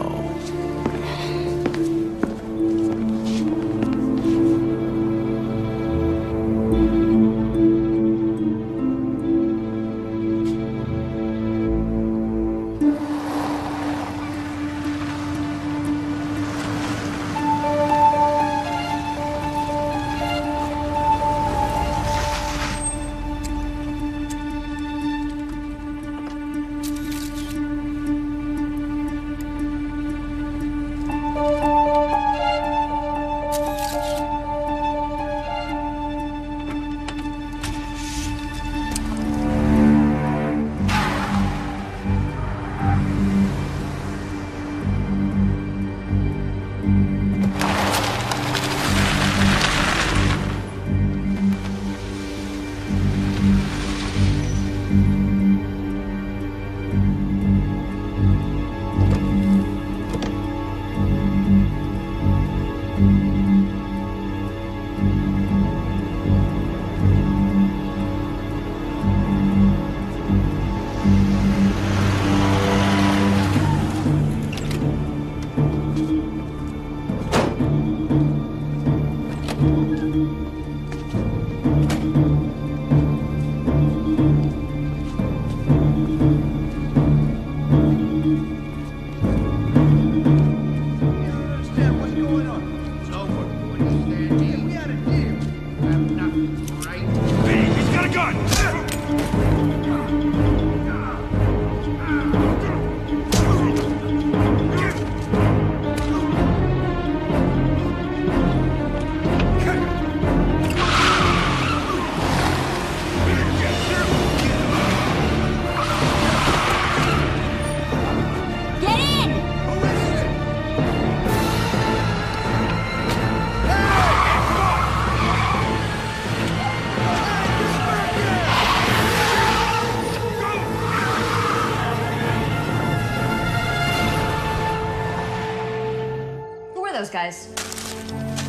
those guys?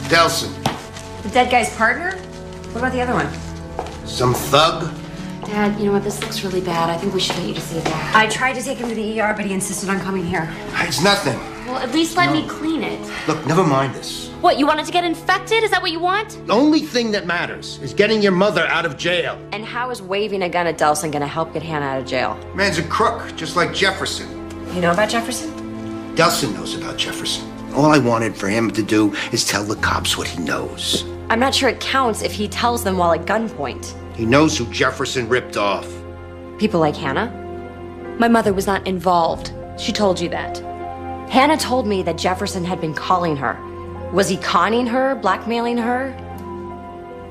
Delson. The dead guy's partner? What about the other one? Some thug? Dad, you know what? This looks really bad. I think we should get you to see a doctor. I tried to take him to the ER, but he insisted on coming here. It's nothing. Well, at least let me clean it. Look, never mind this. What, you wanted to get infected? Is that what you want? The only thing that matters is getting your mother out of jail. And how is waving a gun at Delson gonna help get Hannah out of jail? Man's a crook, just like Jefferson. You know about Jefferson? Delson knows about Jefferson. All I wanted for him to do is tell the cops what he knows. I'm not sure it counts if he tells them while at gunpoint. He knows who Jefferson ripped off. People like Hannah? My mother was not involved. She told you that. Hannah told me that Jefferson had been calling her. Was he conning her, blackmailing her?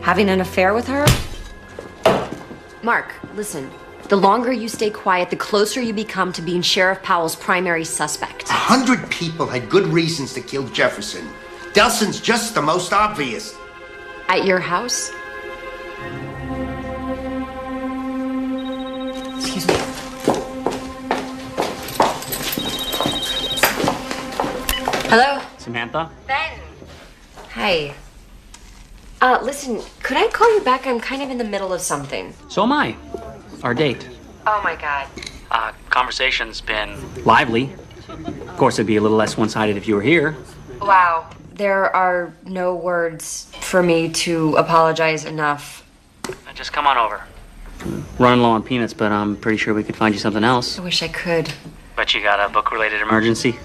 Having an affair with her? Mark, listen. The longer you stay quiet, the closer you become to being Sheriff Powell's primary suspect. 100 people had good reasons to kill Jefferson. Delson's just the most obvious. At your house? Excuse me. Hello? Samantha? Ben. Hi. Listen, could I call you back? I'm kind of in the middle of something. So am I. Our date. Oh my God. Conversation's been lively. Of course, it'd be a little less one-sided if you were here. Wow. There are no words for me to apologize enough. Just come on over. Running low on peanuts, but I'm pretty sure we could find you something else. I wish I could. But you got a book-related emergency?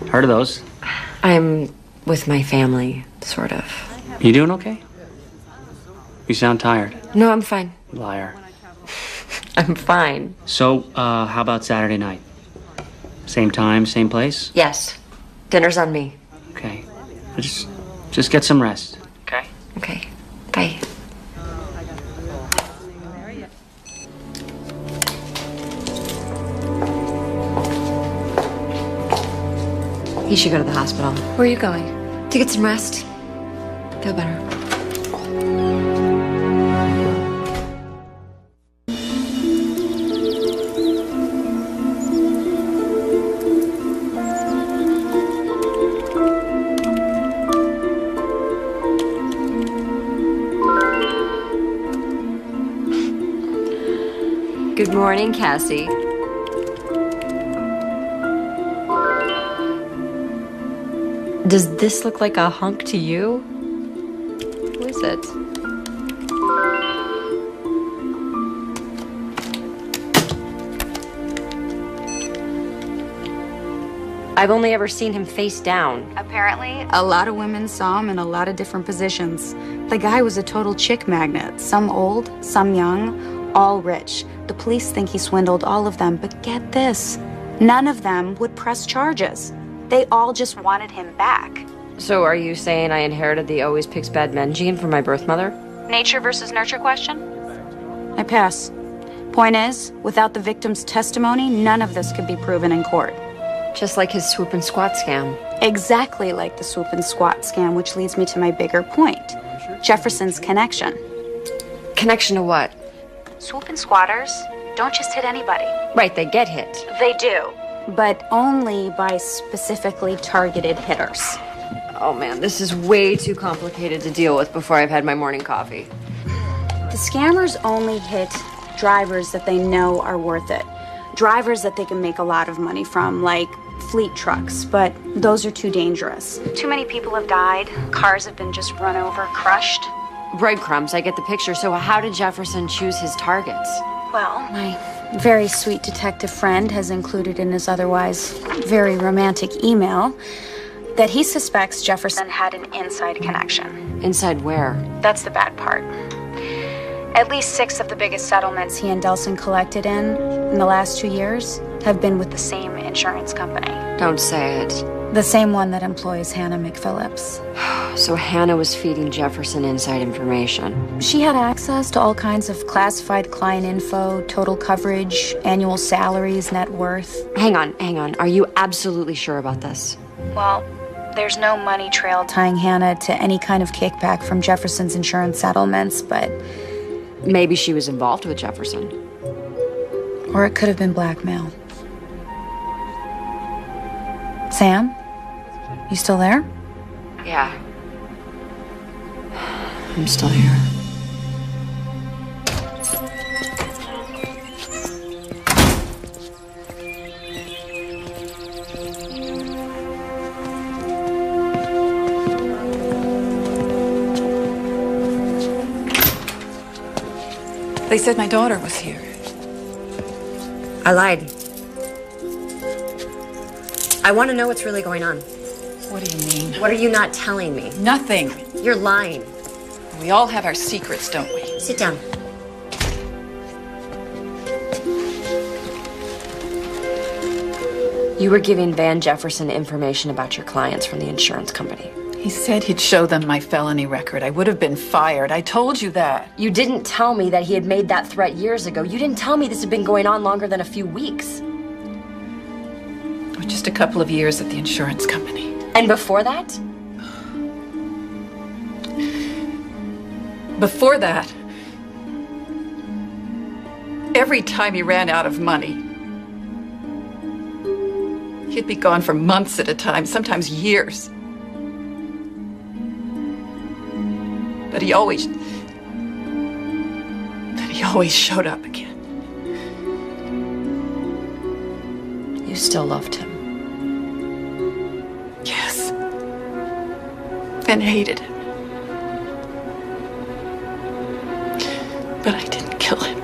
Heard of those? I'm with my family, sort of. You doing okay? You sound tired. No, I'm fine. Liar. I'm fine. So, how about Saturday night? Same time, same place? Yes. Dinner's on me. Okay. Just get some rest. Okay? Okay. Bye. You should go to the hospital. Where are you going? To get some rest. Feel better. Good morning, Cassie. Does this look like a hunk to you? Who is it? I've only ever seen him face down. Apparently, a lot of women saw him in a lot of different positions. The guy was a total chick magnet. Some old, some young, all rich. The police think he swindled all of them, but get this. None of them would press charges. They all just wanted him back. So are you saying I inherited the always picks bad men gene from my birth mother? Nature versus nurture question? I pass. Point is, without the victim's testimony, none of this could be proven in court. Just like his swoop and squat scam. Exactly like the swoop and squat scam, which leads me to my bigger point. Jefferson's connection. Connection to what? Swoop and squatters don't just hit anybody. Right, they get hit. They do, but only by specifically targeted hitters. Oh man, this is way too complicated to deal with before I've had my morning coffee. The scammers only hit drivers that they know are worth it. Drivers that they can make a lot of money from, like fleet trucks, but those are too dangerous. Too many people have died. Cars have been just run over, crushed. Breadcrumbs, I get the picture. So how did Jefferson choose his targets? Well, my very sweet detective friend has included in his otherwise very romantic email that he suspects Jefferson had an inside connection. Inside where? That's the bad part. At least 6 of the biggest settlements he and Delson collected in the last 2 years have been with the same insurance company. Don't say it. The same one that employs Hannah McPhillips. So Hannah was feeding Jefferson inside information. She had access to all kinds of classified client info, total coverage, annual salaries, net worth. Hang on. Are you absolutely sure about this? Well, there's no money trail tying Hannah to any kind of kickback from Jefferson's insurance settlements, but... Maybe she was involved with Jefferson. Or it could have been blackmail. Sam? You still there? Yeah. I'm still here. They said my daughter was here. I lied. I want to know what's really going on. What do you mean? What are you not telling me? Nothing. You're lying. We all have our secrets, don't we? Sit down. You were giving Van Jefferson information about your clients from the insurance company. He said he'd show them my felony record. I would have been fired. I told you that. You didn't tell me that he had made that threat years ago. You didn't tell me this had been going on longer than a few weeks. Just a couple of years at the insurance company. And before that? Before that, every time he ran out of money, he'd be gone for months at a time, sometimes years. But he always showed up again. You still loved him. Yes. And hated him. But I didn't kill him.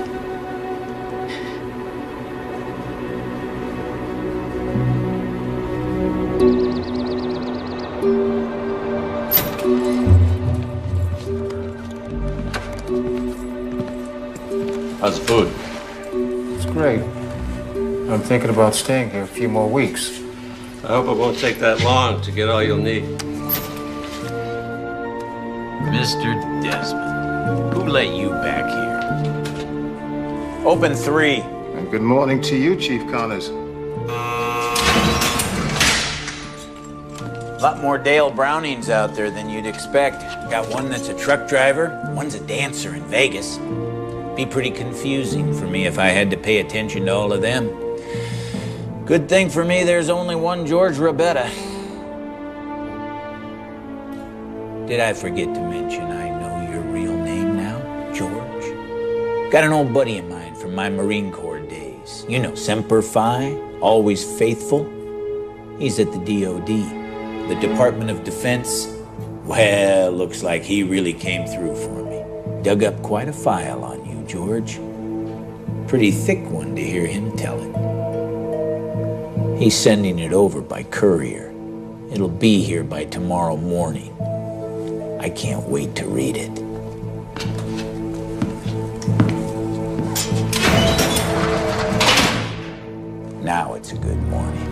How's the food? It's great. I'm thinking about staying here a few more weeks. I hope it won't take that long to get all you'll need. Mr. Desmond, who let you back here? Open 3. And good morning to you, Chief Connors. A lot more Dale Brownings out there than you'd expect. Got one that's a truck driver, one's a dancer in Vegas. Be pretty confusing for me if I had to pay attention to all of them. Good thing for me there's only one George Rabetta. Did I forget to mention I know your real name now, George? Got an old buddy of mine from my Marine Corps days. You know, Semper Fi, always faithful. He's at the DOD, the Department of Defense. Well, looks like he really came through for me. Dug up quite a file on you, George. Pretty thick one to hear him tell it. He's sending it over by courier. It'll be here by tomorrow morning. I can't wait to read it. Now it's a good morning.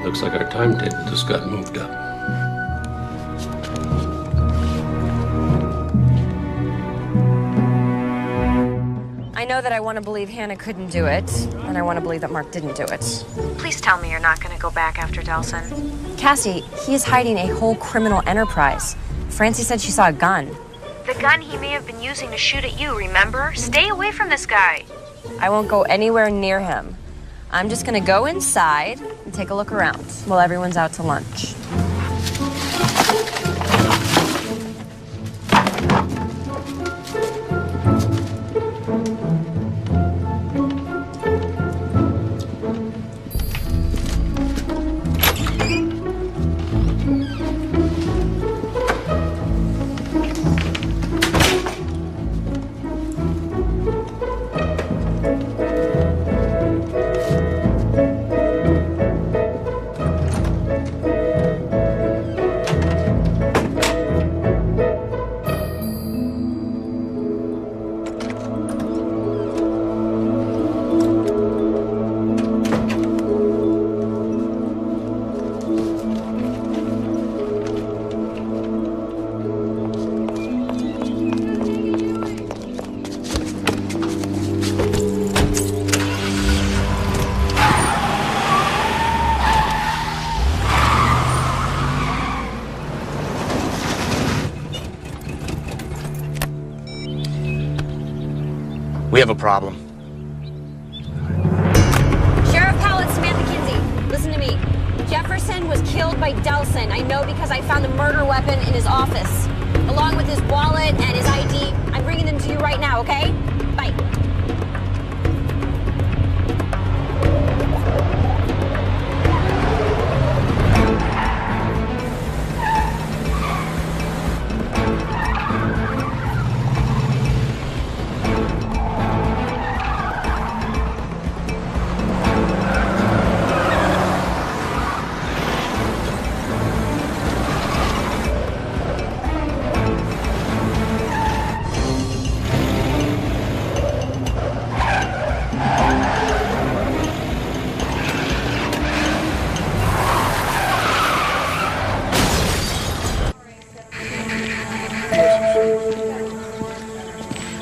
Looks like our timetable just got moved up. I know that I want to believe Hannah couldn't do it, and I want to believe that Mark didn't do it. Please tell me you're not going to go back after Delson. Cassie, he is hiding a whole criminal enterprise. Francie said she saw a gun. The gun he may have been using to shoot at you, remember? Stay away from this guy. I won't go anywhere near him. I'm just gonna go inside and take a look around while everyone's out to lunch. We have a problem. Sheriff Powell, it's Samantha Kinsey. Listen to me. Jefferson was killed by Delson. I know because I found the murder weapon in his office, along with his wallet and his ID. I'm bringing them to you right now, okay? Bye.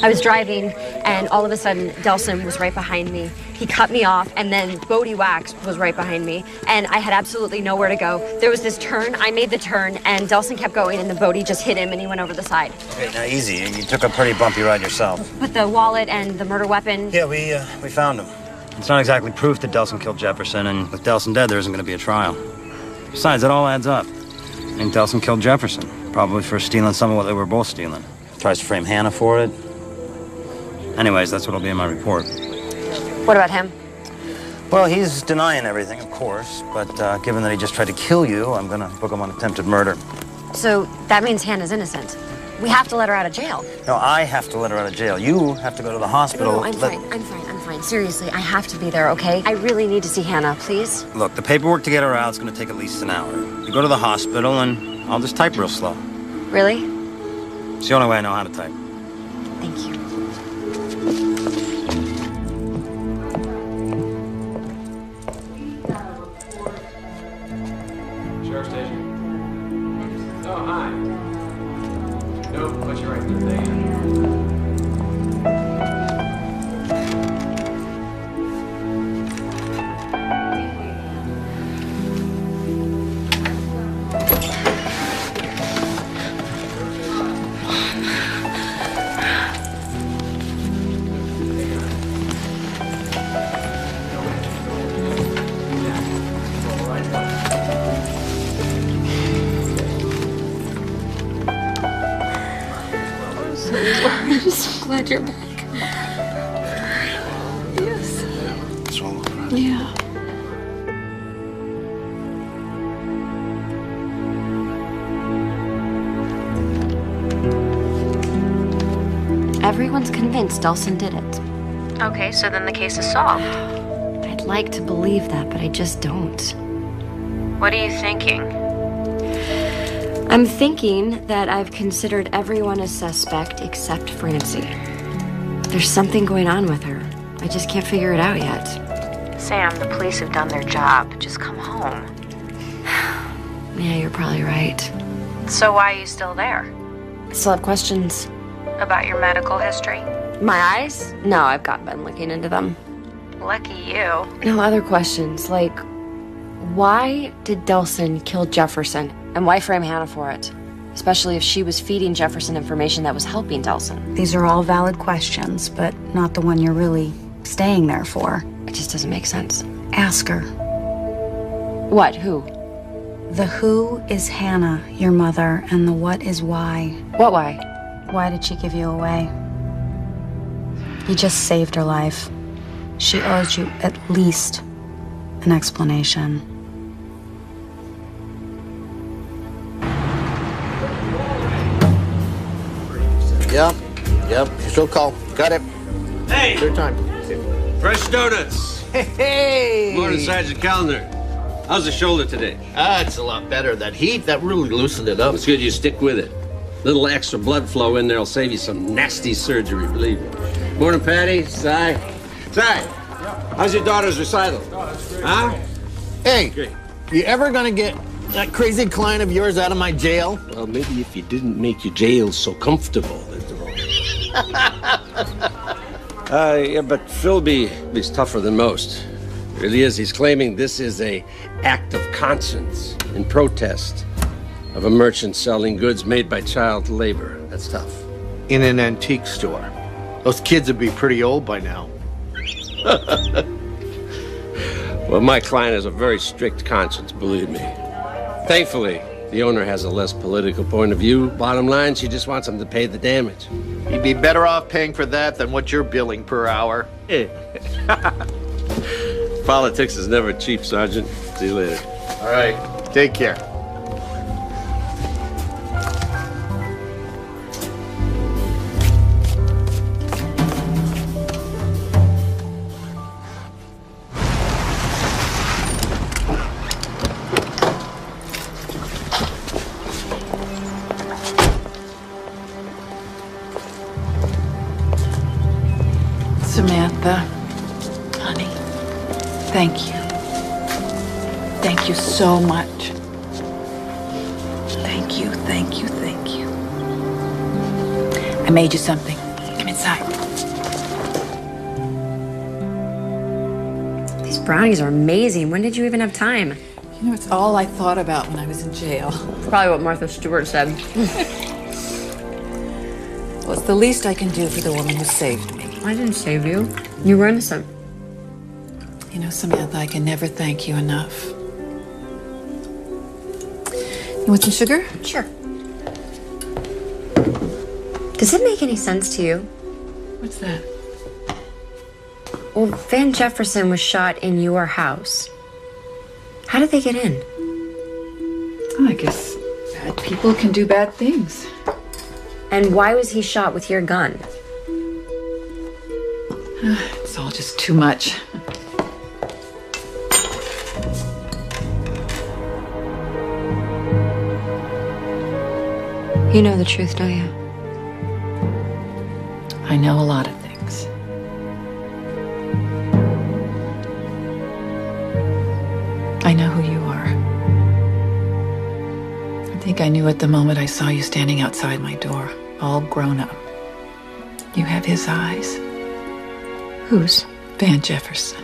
I was driving, and all of a sudden, Delson was right behind me. He cut me off, and then Bodie Wax was right behind me, and I had absolutely nowhere to go. There was this turn, I made the turn, and Delson kept going, and then Bodie just hit him, and he went over the side. Okay, now easy. You took a pretty bumpy ride yourself. With the wallet and the murder weapon. Yeah, we found him. It's not exactly proof that Delson killed Jefferson, and with Delson dead, there isn't going to be a trial. Besides, it all adds up. I think Delson killed Jefferson, probably for stealing some of what they were both stealing. Tries to frame Hannah for it. Anyways, that's what'll be in my report. What about him? Well, he's denying everything, of course, but given that he just tried to kill you, I'm gonna book him on attempted murder. So that means Hannah's innocent. We have to let her out of jail. No, I have to let her out of jail. You have to go to the hospital. No, I'm fine. Seriously, I have to be there, okay? I really need to see Hannah, please. Look, the paperwork to get her out is gonna take at least an hour. You go to the hospital, and I'll just type real slow. Really? It's the only way I know how to type. Thank you. Sheriff Station. Oh, hi. No, put you right there. I'm so glad you're back. Yes. It's all over. Yeah. Everyone's convinced Delson did it. Okay, so then the case is solved. I'd like to believe that, but I just don't. What are you thinking? I'm thinking that I've considered everyone a suspect except Francie. There's something going on with her. I just can't figure it out yet. Sam, the police have done their job. Just come home. Yeah, you're probably right. So why are you still there? I still have questions. About your medical history? My eyes? No, I've been looking into them. Lucky you. No, other questions, like, why did Delson kill Jefferson? And why frame Hannah for it? Especially if she was feeding Jefferson information that was helping Delson. These are all valid questions, but not the one you're really staying there for. It just doesn't make sense. Ask her. What? Who? The who is Hannah, your mother, and the what is why. What why? Why did she give you away? You just saved her life. She owes you at least an explanation. Yep, she'll call. Got it. Hey! Your time. Fresh donuts. Hey! Morning, Sergeant Callender. How's the shoulder today? It's a lot better. That heat, that really loosened it up. It's good you stick with it. Little extra blood flow in there'll save you some nasty surgery, believe me. Morning, Patty. Si. How's your daughter's recital? Huh? Hey, Great. you ever gonna get that crazy client of yours out of my jail? Well, maybe if you didn't make your jail so comfortable. Yeah, but Philby's tougher than most. Really is. He's claiming this is a act of conscience in protest of a merchant selling goods made by child labor. That's tough. In an antique store. Those kids would be pretty old by now. Well, my client has a very strict conscience, believe me. Thankfully, the owner has a less political point of view. Bottom line, she just wants him to pay the damage. You'd be better off paying for that than what you're billing per hour. Politics is never cheap, Sergeant. See you later. All right. Take care. Samantha, honey, thank you. Thank you so much. Thank you, thank you, thank you. I made you something. Come inside. These brownies are amazing. When did you even have time? You know, it's all I thought about when I was in jail. Probably what Martha Stewart said. Well, it's the least I can do for the woman who saved me. I didn't save you. You were innocent. You know, Samantha, I can never thank you enough. You want some sugar? Sure. Does it make any sense to you? What's that? Well, Van Jefferson was shot in your house. How did they get in? I guess bad people can do bad things. And why was he shot with your gun? It's all just too much. You know the truth, don't you? I know a lot of things. I know who you are. I think I knew at the moment I saw you standing outside my door, all grown up. You have his eyes. Whose? Van Jefferson.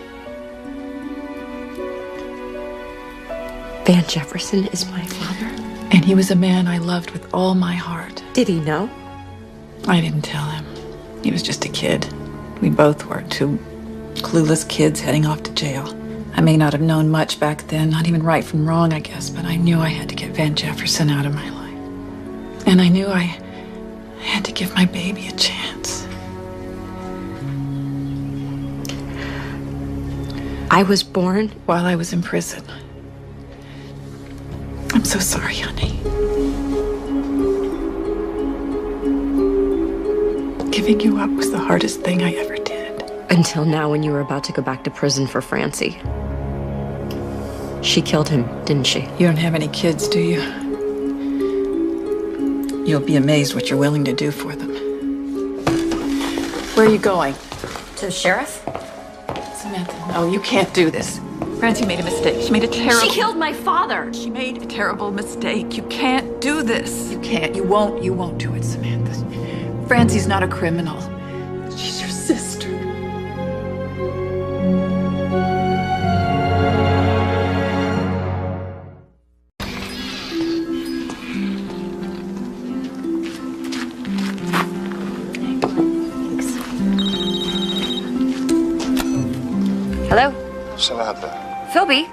Van Jefferson is my father. And he was a man I loved with all my heart. Did he know? I didn't tell him. He was just a kid. We both were two clueless kids heading off to jail. I may not have known much back then, not even right from wrong, I guess, but I knew I had to get Van Jefferson out of my life. And I knew I had to give my baby a chance. I was born while I was in prison. I'm so sorry, honey. Giving you up was the hardest thing I ever did. Until now, when you were about to go back to prison for Francie. She killed him, didn't she? You don't have any kids, do you? You'll be amazed what you're willing to do for them. Where are you going? To the sheriff? Samantha, no, you can't do this. Francie made a mistake. She made a terrible... She killed my father! She made a terrible mistake. You can't do this. You can't. You won't do it, Samantha. Francie's not a criminal. She's your sister. Hello? Samantha. Philby?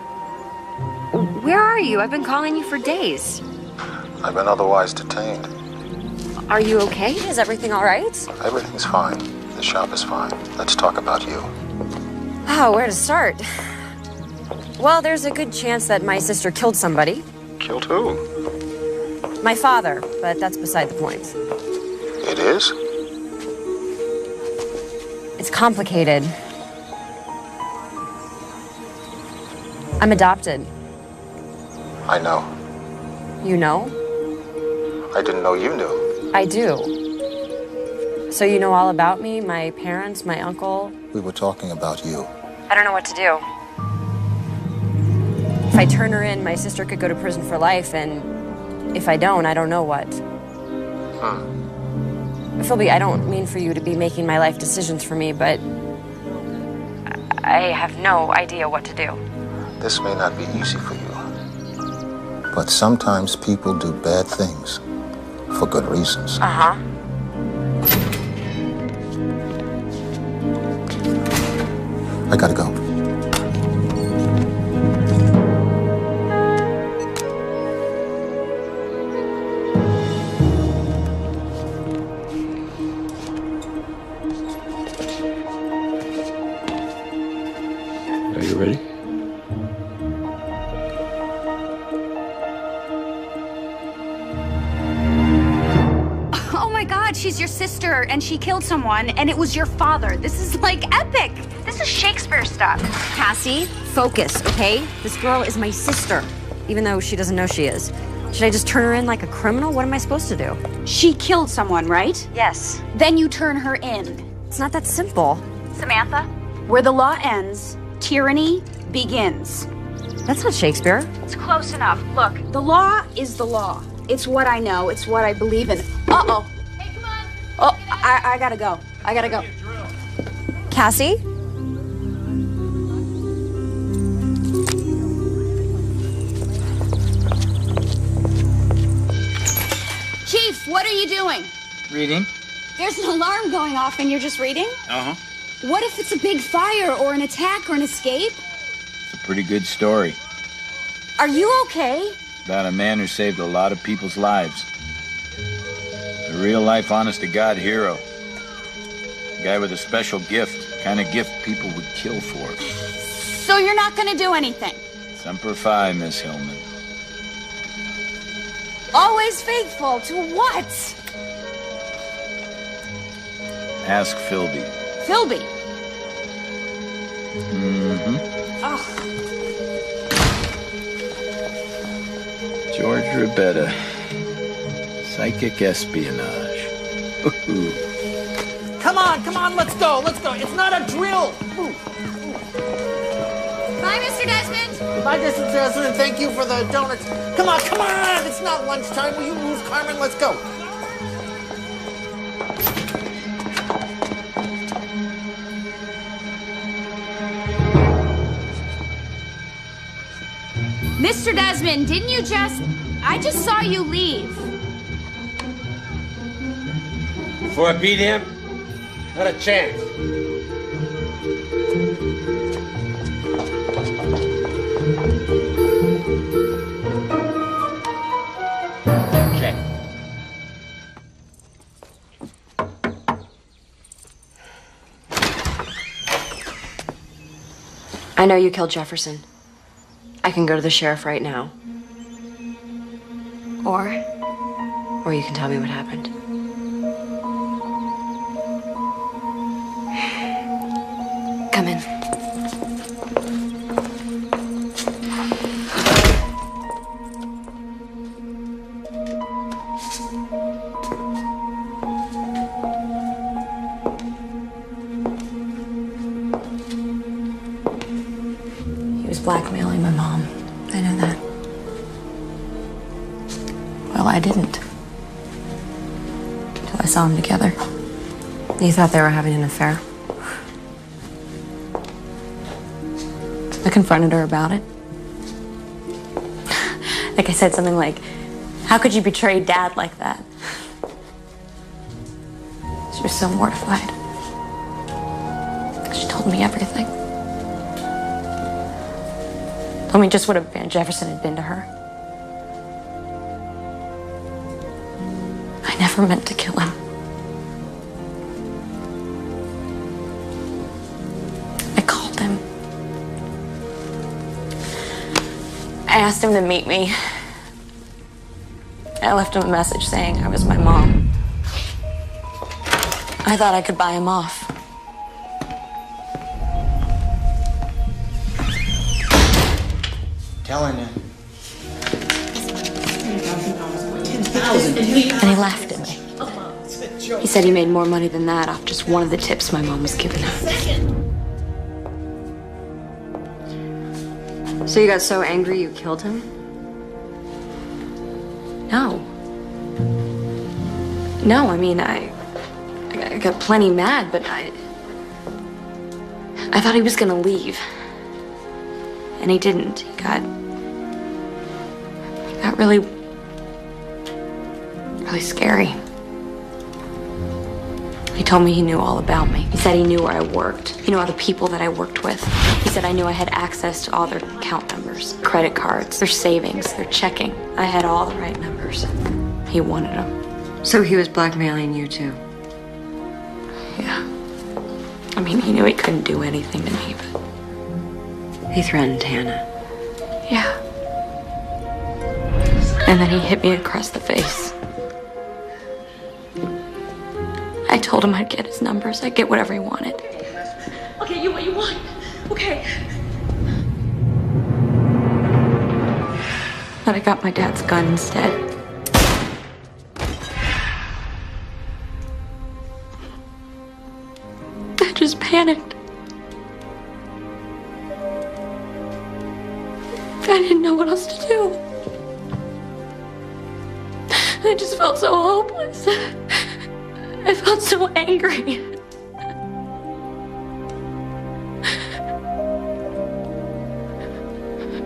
Where are you? I've been calling you for days. I've been otherwise detained. Are you okay? Is everything all right? Everything's fine. The shop is fine. Let's talk about you. Oh, where to start? Well, there's a good chance that my sister killed somebody. Killed who? My father, but that's beside the point. It is? It's complicated. I'm adopted. I know. You know? I didn't know you knew. I do. So you know all about me, my parents, my uncle? We were talking about you. I don't know what to do. If I turn her in, my sister could go to prison for life, and if I don't know what. Philby, I don't mean for you to be making my life decisions for me, but I have no idea what to do. This may not be easy for you. But sometimes people do bad things for good reasons. Uh-huh. I gotta go. Are you ready? Oh my God, she's your sister, and she killed someone, and it was your father. This is like epic. This is Shakespeare stuff. Cassie, focus, okay? This girl is my sister, even though she doesn't know she is. Should I just turn her in like a criminal? What am I supposed to do? She killed someone, right? Yes. Then you turn her in. It's not that simple. Samantha, where the law ends, tyranny begins. That's not Shakespeare. It's close enough. Look, the law is the law. It's what I know. It's what I believe in. Uh-oh. Hey, come on. Oh, I gotta go. I gotta go. Cassie? Chief, what are you doing? Reading? There's an alarm going off and you're just reading? Uh-huh. What if it's a big fire or an attack or an escape? It's a pretty good story Are you okay? about a man who saved a lot of people's lives. A real-life, honest-to-God hero. A guy with a special gift. Kind of gift people would kill for. So you're not gonna do anything? Semper Fi, Miss Hillman. Always faithful to what? Ask Philby. Philby. Mm-hmm. Oh, George Rebetta. Psychic espionage. Ooh. Come on, let's go. It's not a drill. Ooh. bye, Mr. Desmond. Bye, Mr. Desmond. Thank you for the donuts. Come on. It's not lunchtime. Will you move, Carmen? Let's go. Mr. Desmond, didn't you I just saw you leave. Before I beat him, not a chance. Check. I know you killed Jefferson. I can go to the sheriff right now. Or you can tell me what happened. Come in. He was blackmailing my mom. I know that. Well, I didn't. Till I saw them together. You thought they were having an affair? I confronted her about it. Like I said something like, how could you betray Dad like that? She was so mortified. She told me everything. Told me just what Van Jefferson had been to her. I never meant to kill him. I called him. I asked him to meet me. I left him a message saying I was my mom. I thought I could buy him off. Telling you. And he laughed at me. He said he made more money than that off just one of the tips my mom was giving him. So you got so angry you killed him? No. No, I mean, I got plenty mad, but I thought he was gonna leave. And he didn't. He got really scary. He told me he knew all about me. He said he knew where I worked. He knew all the people that I worked with. He said I knew I had access to all their account numbers, credit cards, their savings, their checking. I had all the right numbers. He wanted them. So he was blackmailing you too? Yeah. I mean, he knew he couldn't do anything to me, but... He threatened Hannah. Yeah. And then he hit me across the face. I told him I'd get his numbers. I'd get whatever he wanted. Okay, what you want? Okay. But I got my dad's gun instead. I just panicked. I didn't know what else to do. I just felt so hopeless. I felt so angry.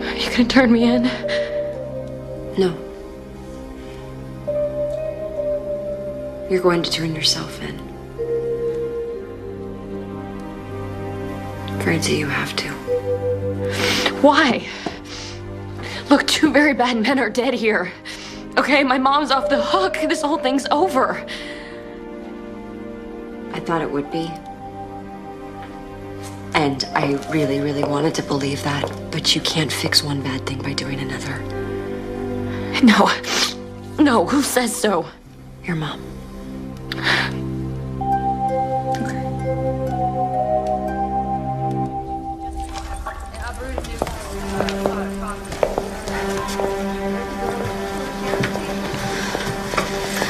Are you gonna turn me in? No. You're going to turn yourself in. Francie, you have to. Why? Look, two very bad men are dead here. Okay, my mom's off the hook. This whole thing's over. I thought it would be. And I really, really wanted to believe that. But you can't fix one bad thing by doing another. No. No, who says so? Your mom.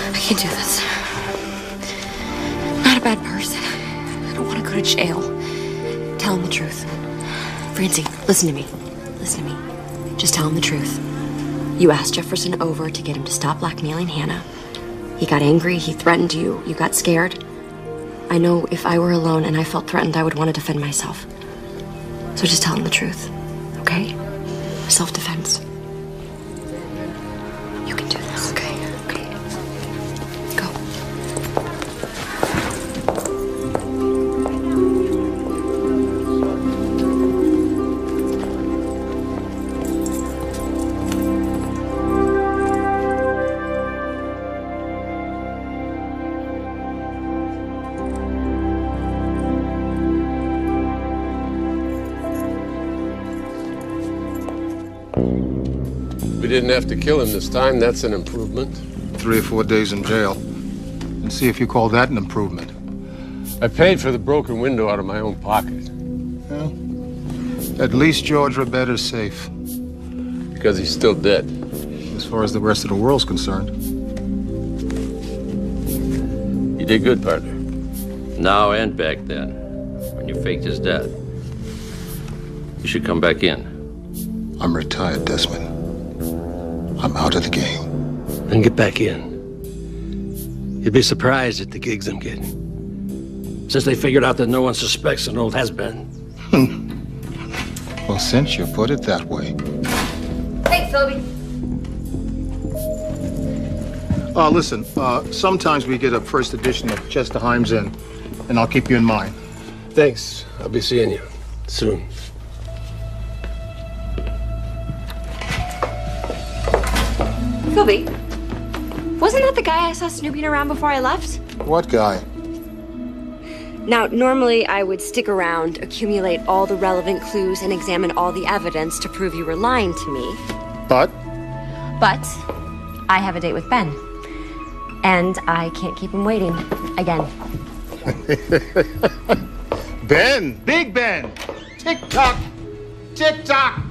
I can't do this. I'm not a bad person. I don't want to go to jail. Tell him the truth. Francie, listen to me. Listen to me. Just tell him the truth. You asked Jefferson over to get him to stop blackmailing Hannah. He got angry, he threatened you, you got scared. I know if I were alone and I felt threatened, I would want to defend myself. So just tell him the truth, okay? Self-defense. You can do this. Okay. Go. We didn't have to kill him this time. That's an improvement. 3 or 4 days in jail. And see if you call that an improvement. I paid for the broken window out of my own pocket. Well, at least George Roberta's safe. Because he's still dead. As far as the rest of the world's concerned. You did good, partner. Now and back then, when you faked his death. You should come back in. I'm retired, Desmond. I'm out of the game. Then get back in. You'd be surprised at the gigs I'm getting. Since they figured out that no one suspects an old has-been. Well, since you put it that way. Hey, Phoebe. Listen, sometimes we get a first edition of Chester Himes in, and I'll keep you in mind. Thanks. I'll be seeing you soon. Phoebe, wasn't that the guy I saw snooping around before I left? What guy? Now, normally I would stick around, accumulate all the relevant clues, and examine all the evidence to prove you were lying to me. But I have a date with Ben. And I can't keep him waiting. Again. Ben! Big Ben! Tick-tock! Tick-tock!